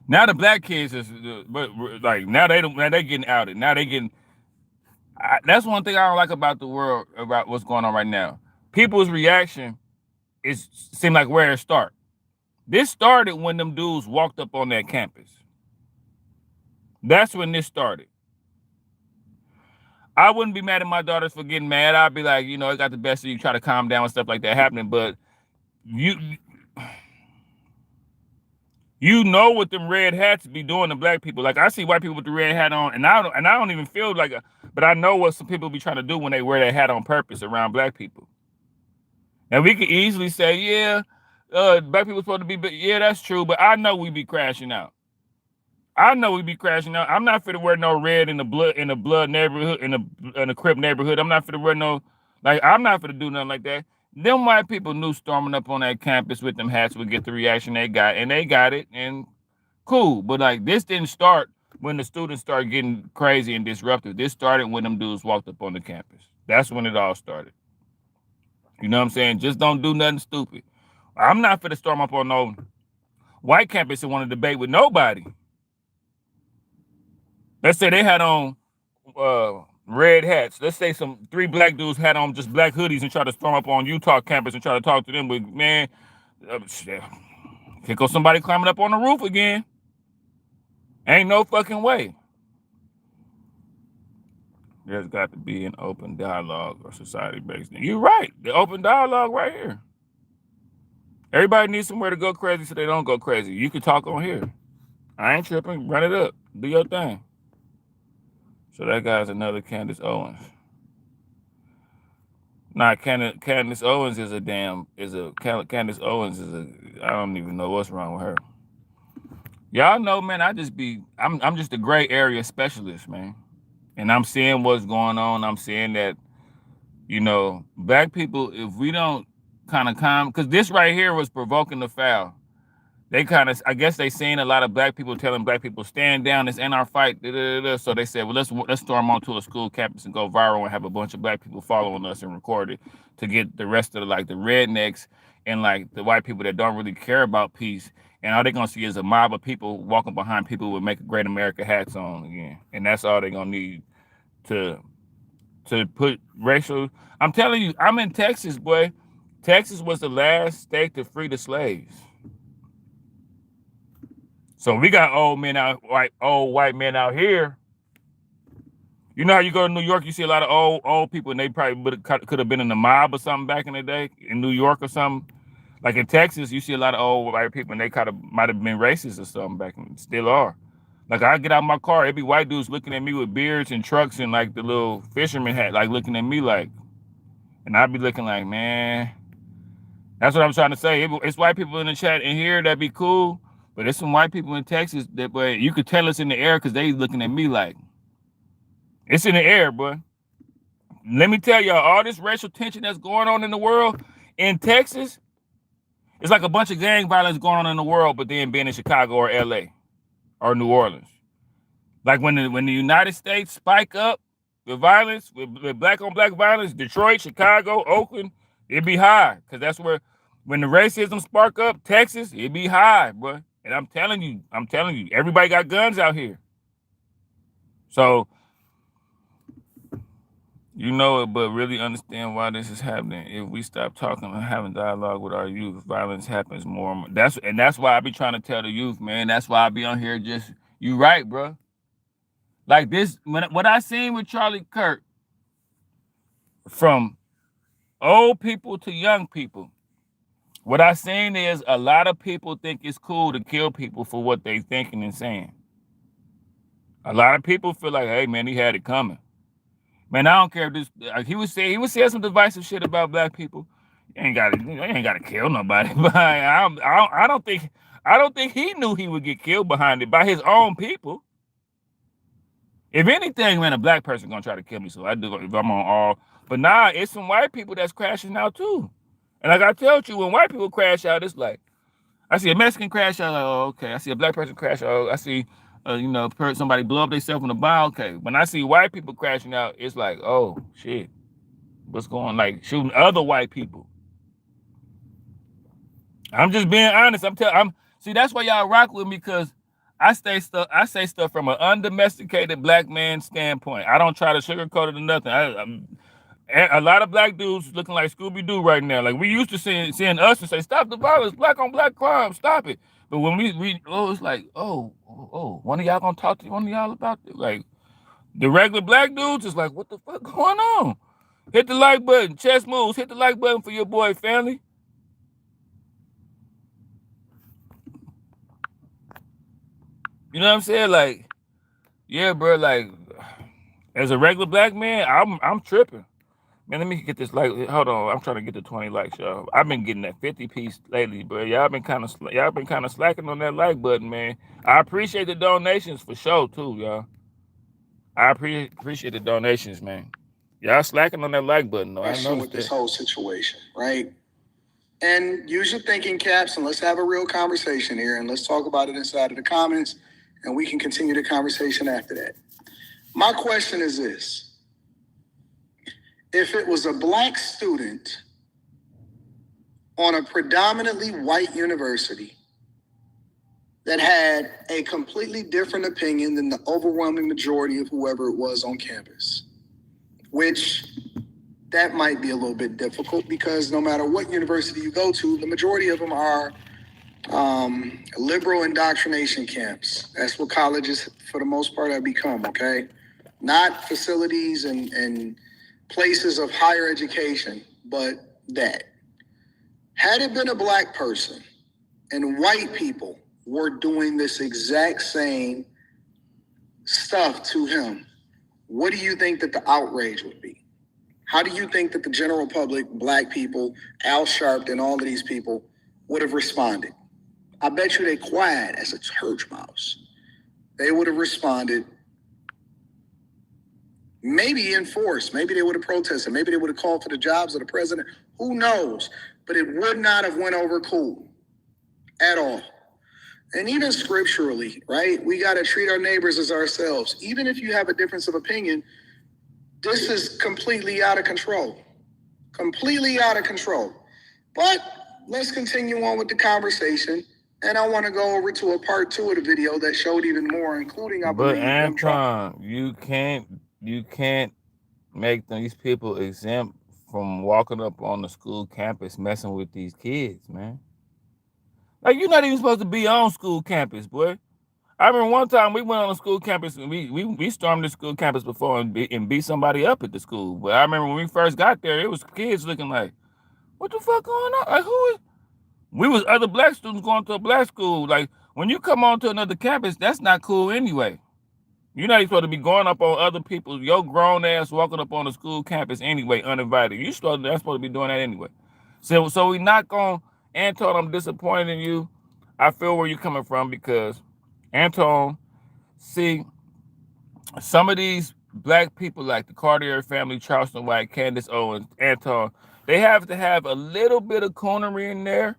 now the black kids is, but like now they getting outed. Now they getting. That's one thing I don't like about the world, about what's going on right now. People's reaction seem like where it start. This started when them dudes walked up on that campus. That's when this started. I wouldn't be mad at my daughters for getting mad. I'd be like, it got the best of you, try to calm down and stuff like that happening. But you know what them red hats be doing to black people. Like I see white people with the red hat on, and I don't even feel like but I know what some people be trying to do when they wear that hat on purpose around black people. And we could easily say, yeah, black people supposed to be, but yeah, that's true. But I know we be crashing out. I'm not fit to wear no red in the blood neighborhood, in the Crip neighborhood. I'm not fit to wear no, I'm not fit to do nothing like that. Them white people knew storming up on that campus with them hats would get the reaction they got, and they got it, and cool. But this didn't start when the students started getting crazy and disruptive. This started when them dudes walked up on the campus. That's when it all started. You know what I'm saying? Just don't do nothing stupid. I'm not fit to storm up on no white campus and want to debate with nobody. Let's say they had on red hats. Let's say 3 black dudes had on just black hoodies and try to storm up on Utah campus and try to talk to them. But man, here goes somebody climbing up on the roof again. Ain't no fucking way. There's got to be an open dialogue or society-based. You're right. The open dialogue right here. Everybody needs somewhere to go crazy so they don't go crazy. You can talk on here. I ain't tripping. Run it up. Do your thing. So that guy's another Candace Owens. Nah, Candace Owens I don't even know what's wrong with her. Y'all know, man, I'm just a gray area specialist, man. And I'm seeing what's going on. I'm seeing that, black people, if we don't kind of because this right here was provoking the foul. They I guess they seen a lot of black people telling black people, stand down, this ain't our fight. So they said, well, let's storm onto a school campus and go viral and have a bunch of black people following us and record it to get the rest of the rednecks and the white people that don't really care about peace. And all they're going to see is a mob of people walking behind people with Make a Great America hats on again. And that's all they're going to need to put racial. I'm telling you, I'm in Texas, boy. Texas was the last state to free the slaves. So we got old white men out here. You know how you go to New York, you see a lot of old people, and they probably could have been in the mob or something back in the day in New York or something. Like in Texas, you see a lot of old white people, and they might have been racist or something back then, still are. Like I get out of my car, every white dude's looking at me with beards and trucks and the little fisherman hat, looking at me and I'd be looking like, man, that's what I'm trying to say. It's white people in the chat in here that'd be cool. But there's some white people in Texas that, boy, you could tell it's in the air because they looking at me like, it's in the air, boy. Let me tell y'all, all this racial tension that's going on in the world, in Texas, it's like a bunch of gang violence going on in the world, but then being in Chicago or LA or New Orleans. Like when the United States spike up the violence, with black on black violence, Detroit, Chicago, Oakland, it'd be high. Because that's where, when the racism spark up, Texas, it'd be high, boy. And I'm telling you, everybody got guns out here. So, but really understand why this is happening. If we stop talking and having dialogue with our youth, violence happens more. That's why I be trying to tell the youth, man. That's why I be on here you right, bro. Like this, what I seen with Charlie Kirk, from old people to young people, What I seen is a lot of people think it's cool to kill people for what they thinking and saying. A lot of people feel like, hey man, he had it coming. Man, I don't care if this. He was saying some divisive shit about black people. You ain't got to kill nobody. But I don't think he knew he would get killed behind it by his own people. If anything, man, a black person gonna try to kill me. So I do if I'm on all. But nah, it's some white people that's crashing out too. And like I told you, when white people crash out, it's like I see a Mexican crash out. Like, oh, okay. I see a black person crash out. I see, somebody blow up themselves in a bar. Okay. When I see white people crashing out, it's like, oh shit, what's going on? Like shooting other white people. I'm just being honest. See, that's why y'all rock with me, because I say stuff from an undomesticated black man standpoint. I don't try to sugarcoat it or nothing. A lot of black dudes looking like Scooby-Doo right now. Like we used to seeing us and say, stop the violence, black on black crime, stop it. But when it's like, one of y'all gonna talk to one of y'all about it? Like the regular black dudes is like, what the fuck going on? Hit the like button, chest moves, hit the like button for your boy family. You know what I'm saying? Like, yeah, bro, like as a regular black man, I'm tripping. Man, let me get this like. Hold on, I'm trying to get the 20 likes, y'all. I've been getting that 50 piece lately, but y'all been kind of slacking on that like button, man. I appreciate the donations for sure too, y'all. I appreciate the donations, man. Y'all slacking on that like button, though. I know with this whole situation, right? And use your thinking caps, and let's have a real conversation here, and let's talk about it inside of the comments, and we can continue the conversation after that. My question is this. If it was a black student on a predominantly white university that had a completely different opinion than the overwhelming majority of whoever it was on campus, which that might be a little bit difficult because no matter what university you go to, the majority of them are liberal indoctrination camps. That's what colleges, for the most part, have become, okay? Not facilities and places of higher education, but that. Had it been a black person and white people were doing this exact same stuff to him, what do you think that the outrage would be? How do you think that the general public, black people, Al Sharpton, and all of these people would have responded? I bet you they quiet as a church mouse. They would have responded, maybe in force. Maybe they would have protested. Maybe they would have called for the jobs of the president. Who knows? But it would not have went over cool at all. And even scripturally, right? We got to treat our neighbors as ourselves. Even if you have a difference of opinion, this is completely out of control. Completely out of control. But let's continue on with the conversation. And I want to go over to a part 2 of the video that showed even more, including, I believe, but Anton, you can't make these people exempt from walking up on the school campus messing with these kids, man. Like, you're not even supposed to be on school campus, boy. I remember one time we went on a school campus and we stormed the school campus before and beat somebody up at the school. But I remember when we first got there, it was kids looking like, what the fuck going on? Like, who is? We was other black students going to a black school. Like, when you come on to another campus, that's not cool anyway. You're not even supposed to be going up on other people. Your grown ass walking up on the school campus anyway, uninvited. That's supposed to be doing that anyway. So we not going, Anton, I'm disappointed in you. I feel where you're coming from because, Anton, see, some of these black people like the Cartier family, Charleston White, Candace Owens, Anton, they have to have a little bit of coonery in there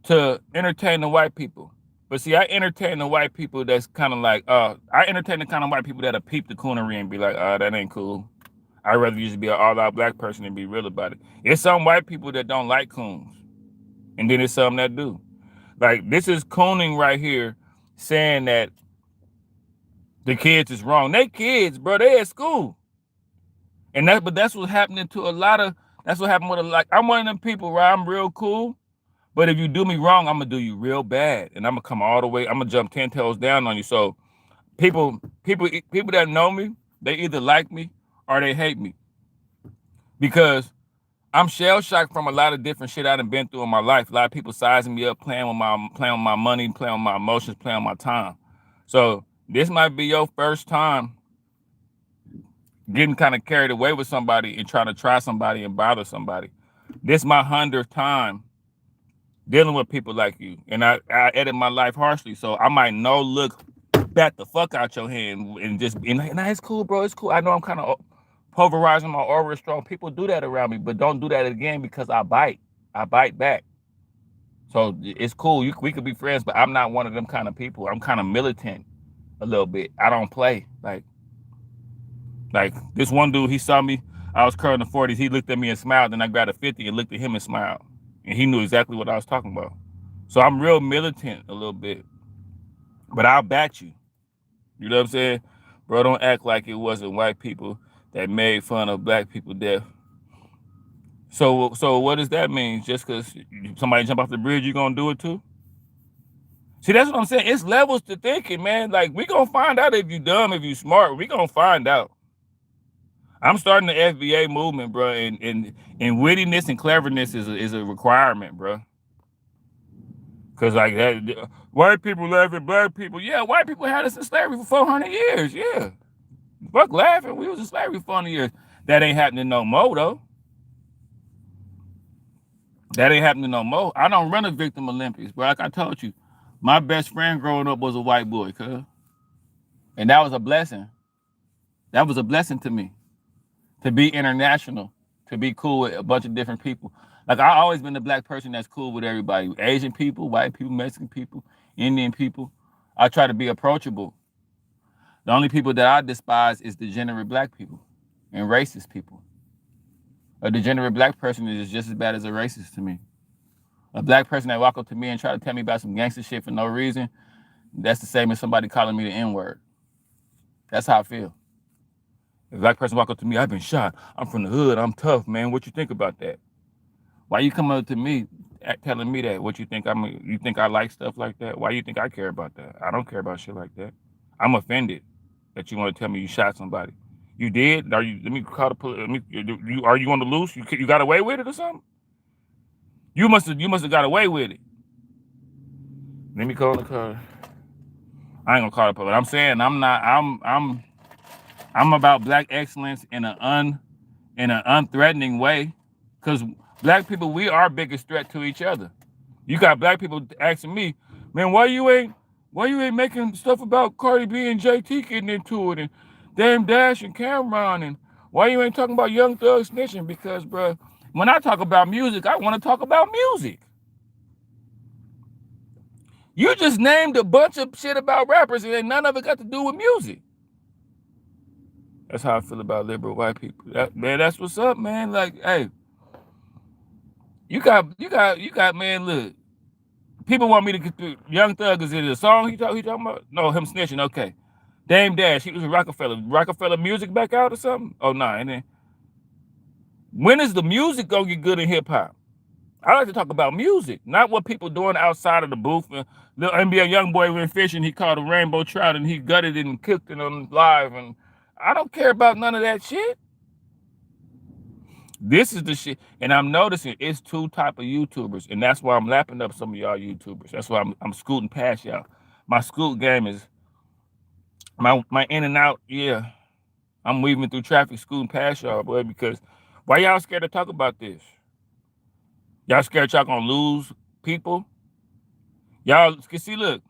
to entertain the white people. But see, I entertain the white people that's kind of like, I entertain the kind of white people that'll peep the coonery and be like, that ain't cool. I'd rather you just be an all-out black person and be real about it. It's some white people that don't like coons. And then there's some that do. Like, this is cooning right here saying that the kids is wrong. They kids, bro. They at school. But that's what's happening to a lot of, that's what happened with I'm one of them people where I'm real cool. But if you do me wrong, I'm going to do you real bad. And I'm going to come all the way. I'm going to jump 10 toes down on you. So people that know me, they either like me or they hate me. Because I'm shell shocked from a lot of different shit I done been through in my life. A lot of people sizing me up, playing with my money, playing with my emotions, playing with my time. So this might be your first time getting kind of carried away with somebody and trying to try somebody and bother somebody. This my 100th time dealing with people like you, and I edit my life harshly, so I might look bat the fuck out your hand and just and it's cool, bro. It's cool. I know I'm kind of pulverizing my aura strong. People do that around me, but don't do that again because I bite back. So it's cool. We could be friends, but I'm not one of them kind of people. I'm kind of militant a little bit. I don't play like this one dude. He saw me. I was curling the 40s. He looked at me and smiled. Then I grabbed a 50 and looked at him and smiled. And he knew exactly what I was talking about. So I'm real militant a little bit. But I'll bat you. You know what I'm saying? Bro, don't act like it wasn't white people that made fun of black people death. So what does that mean? Just because somebody jump off the bridge, you gonna do it too? See, that's what I'm saying. It's levels to thinking, man. Like, we gonna find out if you dumb, if you smart. We gonna find out. I'm starting the FBA movement, bro, and wittiness and cleverness is a requirement, bro. Cause like that, white people laugh at black people. Yeah, white people had us in slavery for 400 years. Yeah, fuck laughing. We was in slavery for 400 years. That ain't happening no more, though. That ain't happening no more. I don't run a victim Olympics, bro. Like I told you, my best friend growing up was a white boy, cuz. And that was a blessing. That was a blessing to me. To be international, to be cool with a bunch of different people. Like, I always been the black person that's cool with everybody. Asian people, white people, Mexican people, Indian people. I try to be approachable. The only people that I despise is degenerate black people and racist people. A degenerate black person is just as bad as a racist to me. A black person that walk up to me and try to tell me about some gangster shit for no reason, that's the same as somebody calling me the N-word. That's how I feel. If a black person walk up to me, I've been shot. I'm from the hood. I'm tough, man. What you think about that? Why you come up to me telling me that? What you think you think I like stuff like that? Why you think I care about that? I don't care about shit like that. I'm offended that you want to tell me you shot somebody. You did? Are you? Let me call the police. Are you on the loose? You got away with it or something? You must have got away with it. Let me call the car. I ain't gonna call the police. I'm saying I'm about black excellence in an unthreatening way, because black people, we are biggest threat to each other. You got black people asking me, man, why you ain't making stuff about Cardi B and JT getting into it, and Dame Dash and Cameron, and why you ain't talking about Young Thug snitching? Because, bro, when I talk about music, I want to talk about music. You just named a bunch of shit about rappers, and none of it got to do with music. That's how I feel about liberal white people. Man, that's what's up, man. Like, hey, you got, man, look. People want me to get through. Young Thug, is it a song he talking about? No, him snitching, okay. Dame Dash, he was in Rockefeller. Rockefeller music back out or something? Oh, nah, and then when is the music gonna get good in hip-hop? I like to talk about music, not what people doing outside of the booth. The NBA young boy went fishing, he caught a rainbow trout and he gutted it and cooked it on live, and I don't care about none of that shit. This is the shit, and I'm noticing it's two type of YouTubers, and that's why I'm lapping up some of y'all YouTubers. That's why I'm scooting past y'all. My scoot game is my in and out. Yeah, I'm weaving through traffic, scooting past y'all, boy. Because why y'all scared to talk about this? Y'all scared y'all gonna lose people? Y'all can see, look.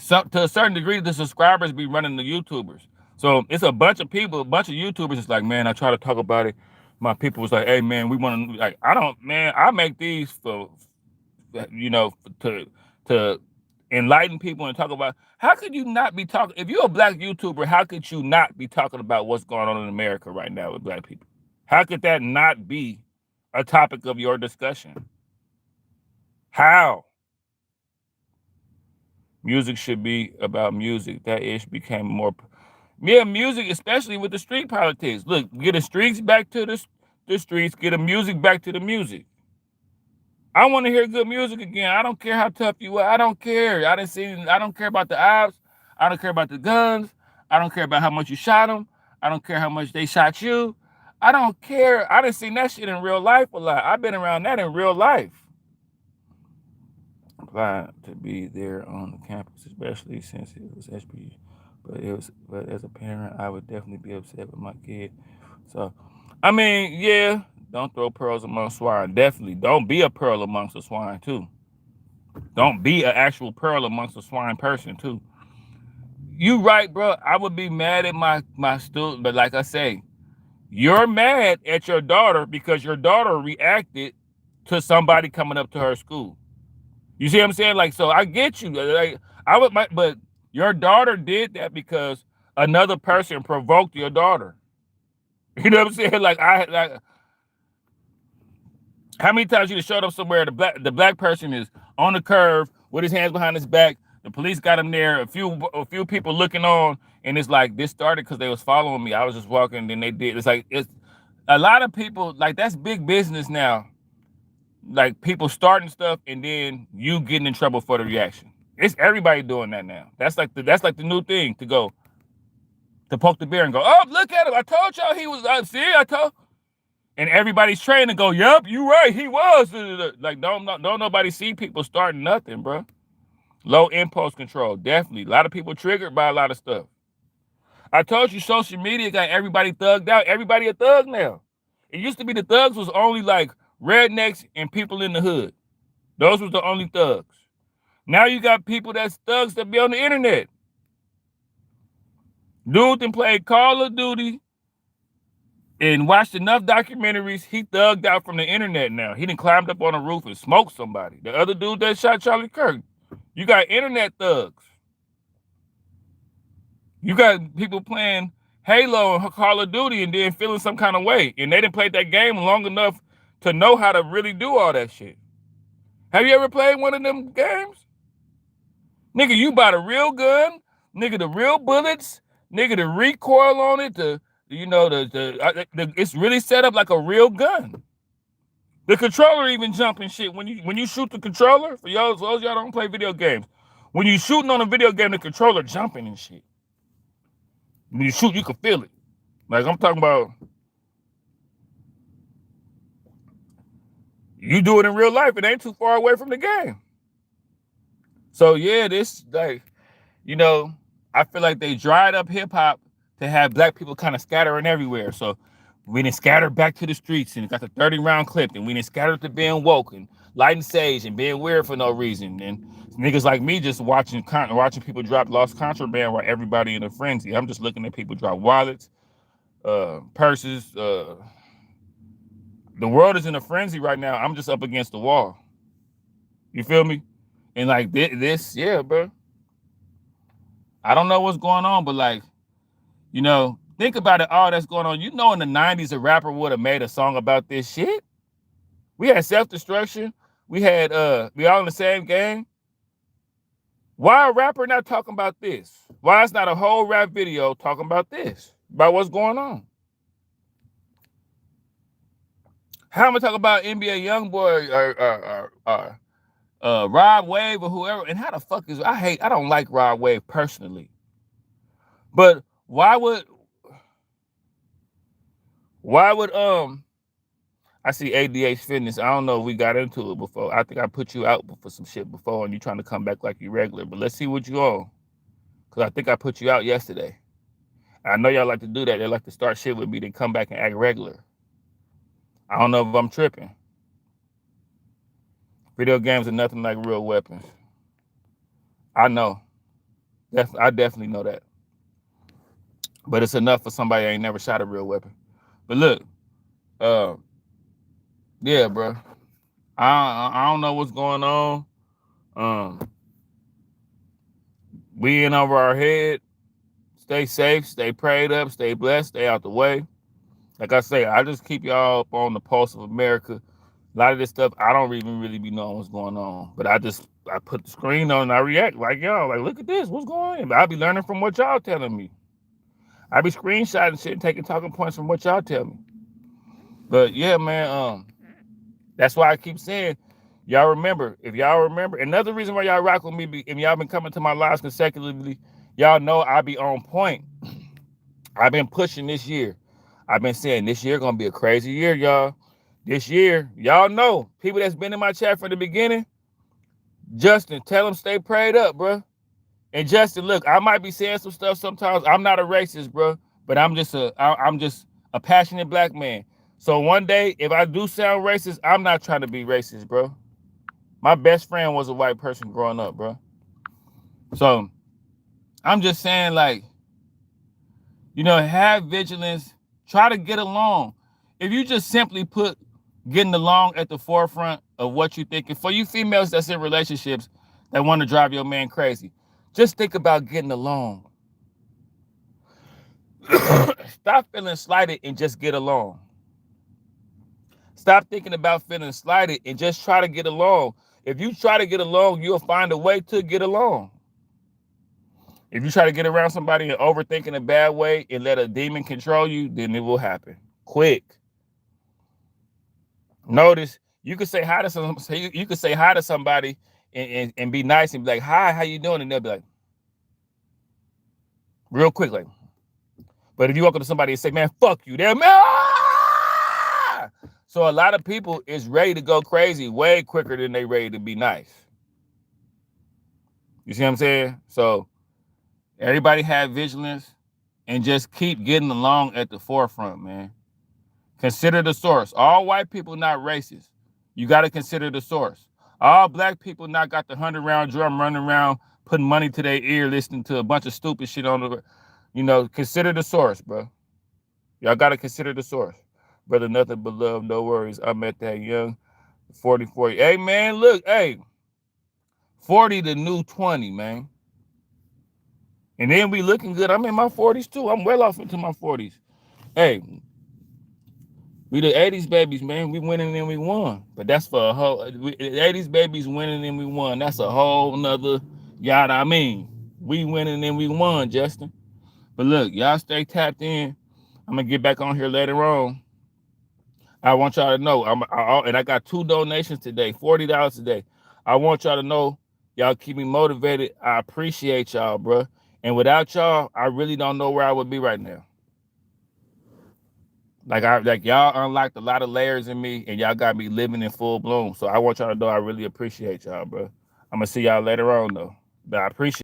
So, to a certain degree, the subscribers be running the YouTubers. So it's a bunch of people, a bunch of YouTubers. It's like, man, I try to talk about it. My people was like, hey, man, we want to, like, I make these for, to enlighten people and talk about, how could you not be talking, if you're a black YouTuber, how could you not be talking about what's going on in America right now with black people? How could that not be a topic of your discussion? How? Music should be about music. That ish became more, music, especially with the street politics. Look, get the streets back to the streets, get the music back to the music. I want to hear good music again. I don't care how tough you are. I don't care. I don't care about the ops. I don't care about the guns. I don't care about how much you shot them. I don't care how much they shot you. I don't care. I done seen that shit in real life a lot. I've been around that in real life. Applied to be there on the campus, especially since it was HBCU. But as a parent, I would definitely be upset with my kid. So, I mean, yeah, don't throw pearls among swine. Definitely, don't be a pearl amongst the swine too. Don't be an actual pearl amongst the swine person too. You right, bro. I would be mad at my student, but like I say, you're mad at your daughter because your daughter reacted to somebody coming up to her school. You see what I'm saying? Like, so I get you. Like, but your daughter did that because another person provoked your daughter. You know what I'm saying? Like, how many times you showed up somewhere, the black person is on the curve with his hands behind his back, the police got him there, a few people looking on, and it's like, this started because they was following me. I was just walking, and then they did. It's like, it's a lot of people, like, that's big business now. Like, people starting stuff and then you getting in trouble for the reaction. It's everybody doing that now. That's like the new thing, to go to poke the bear and go, oh, look at him. I told y'all he was, I told. And everybody's trained to go, yep, you right, he was. Like, don't nobody see people starting nothing, bro. Low impulse control, definitely. A lot of people triggered by a lot of stuff. I told you social media got everybody thugged out. Everybody a thug now. It used to be the thugs was only like rednecks and people in the hood. Those was the only thugs. Now you got people that's thugs that be on the internet. Dude that played Call of Duty and watched enough documentaries, he thugged out from the internet now. He done climbed up on a roof and smoked somebody. The other dude that shot Charlie Kirk. You got internet thugs. You got people playing Halo and Call of Duty and then feeling some kind of way. And they didn't play that game long enough to know how to really do all that shit. Have you ever played one of them games? Nigga, you buy the real gun, nigga, the real bullets, nigga, the recoil on it, it's really set up like a real gun. The controller even jumping shit. When you shoot the controller, for y'all don't play video games. When you shooting on a video game, the controller jumping and shit. When you shoot, you can feel it. Like, I'm talking about, you do it in real life, it ain't too far away from the game. So yeah, this, like, I feel like they dried up hip hop to have black people kind of scattering everywhere. So we done scattered back to the streets and got the 30-round clip, and we done scattered to being woke and lighting sage and being weird for no reason. And niggas like me just watching people drop lost contraband while everybody in a frenzy. I'm just looking at people drop wallets, purses. The world is in a frenzy right now. I'm just up against the wall. You feel me? And like this, yeah, bro. I don't know what's going on, but like, think about it, all that's going on. In the 90s, a rapper would have made a song about this shit. We had self-destruction. We had, we all in the same game. Why a rapper not talking about this? Why is not a whole rap video talking about this? About what's going on? How am I talking about NBA YoungBoy or Rod Wave or whoever? And how the fuck I don't like Rod Wave personally. But why would I see ADH Fitness. I don't know if we got into it before. I think I put you out for some shit before and you trying to come back like you regular. But let's see what you on. Because I think I put you out yesterday. I know y'all like to do that. They like to start shit with me, then come back and act regular. I don't know if I'm tripping. Video games are nothing like real weapons. I know. I definitely know that. But it's enough for somebody that ain't never shot a real weapon. But look, yeah, bro. I don't know what's going on. We in over our head. Stay safe, stay prayed up, stay blessed, stay out the way. Like I say, I just keep y'all up on the pulse of America. A lot of this stuff, I don't even really be knowing what's going on. But I put the screen on and I react like y'all. Like, look at this, what's going on? But I be learning from what y'all telling me. I be screenshotting shit and taking talking points from what y'all tell me. But yeah, man, that's why I keep saying, y'all remember, another reason why y'all rock with me, if y'all been coming to my lives consecutively, y'all know I be on point. I've been pushing this year. I've been saying this year gonna be a crazy year, y'all. This year, y'all know, people that's been in my chat from the beginning, Justin, tell them stay prayed up, bro. And Justin, look, I might be saying some stuff sometimes. I'm not a racist, bro, but I'm just a passionate black man. So one day, if I do sound racist, I'm not trying to be racist, bro. My best friend was a white person growing up, bro. So I'm just saying, like, you know, have vigilance, try to get along. If you just simply put getting along at the forefront of what you're thinking, for you females that's in relationships that want to drive your man crazy, just think about getting along. Stop feeling slighted and just get along. Stop thinking about feeling slighted and just try to get along. If you try to get along, you'll find a way to get along. If you try to get around somebody and overthink in a bad way and let a demon control you, then it will happen quick. Notice you could say hi to you could say hi to somebody and be nice and be like, "Hi, how you doing?" And they'll be like, real quick, like. But if you walk up to somebody and say, "Man, fuck you," they're ah! So a lot of people is ready to go crazy way quicker than they ready to be nice. You see what I'm saying? So everybody have vigilance and just keep getting along at the forefront, man. Consider the source. All white people not racist. You got to consider the source. All black people not got the 100-round drum running around putting money to their ear listening to a bunch of stupid shit on the, you know, consider the source, bro. Y'all got to consider the source. Brother, nothing but love, no worries. I'm at that young 40. Hey, man, look, hey, 40 the new 20, man. And then we looking good. I'm in my 40s, too. I'm well off into my 40s. Hey, we the 80s babies, man. We winning and we won. But that's for a whole... 80s babies winning and we won. That's a whole nother... Y'all, I mean, we winning and we won, Justin. But look, y'all stay tapped in. I'm going to get back on here later on. I want y'all to know, and I got 2 donations today, $40 today. I want y'all to know, y'all keep me motivated. I appreciate y'all, bro. And without y'all, I really don't know where I would be right now. Like y'all unlocked a lot of layers in me, and y'all got me living in full bloom. So I want y'all to know I really appreciate y'all, bro. I'm gonna see y'all later on though. But I appreciate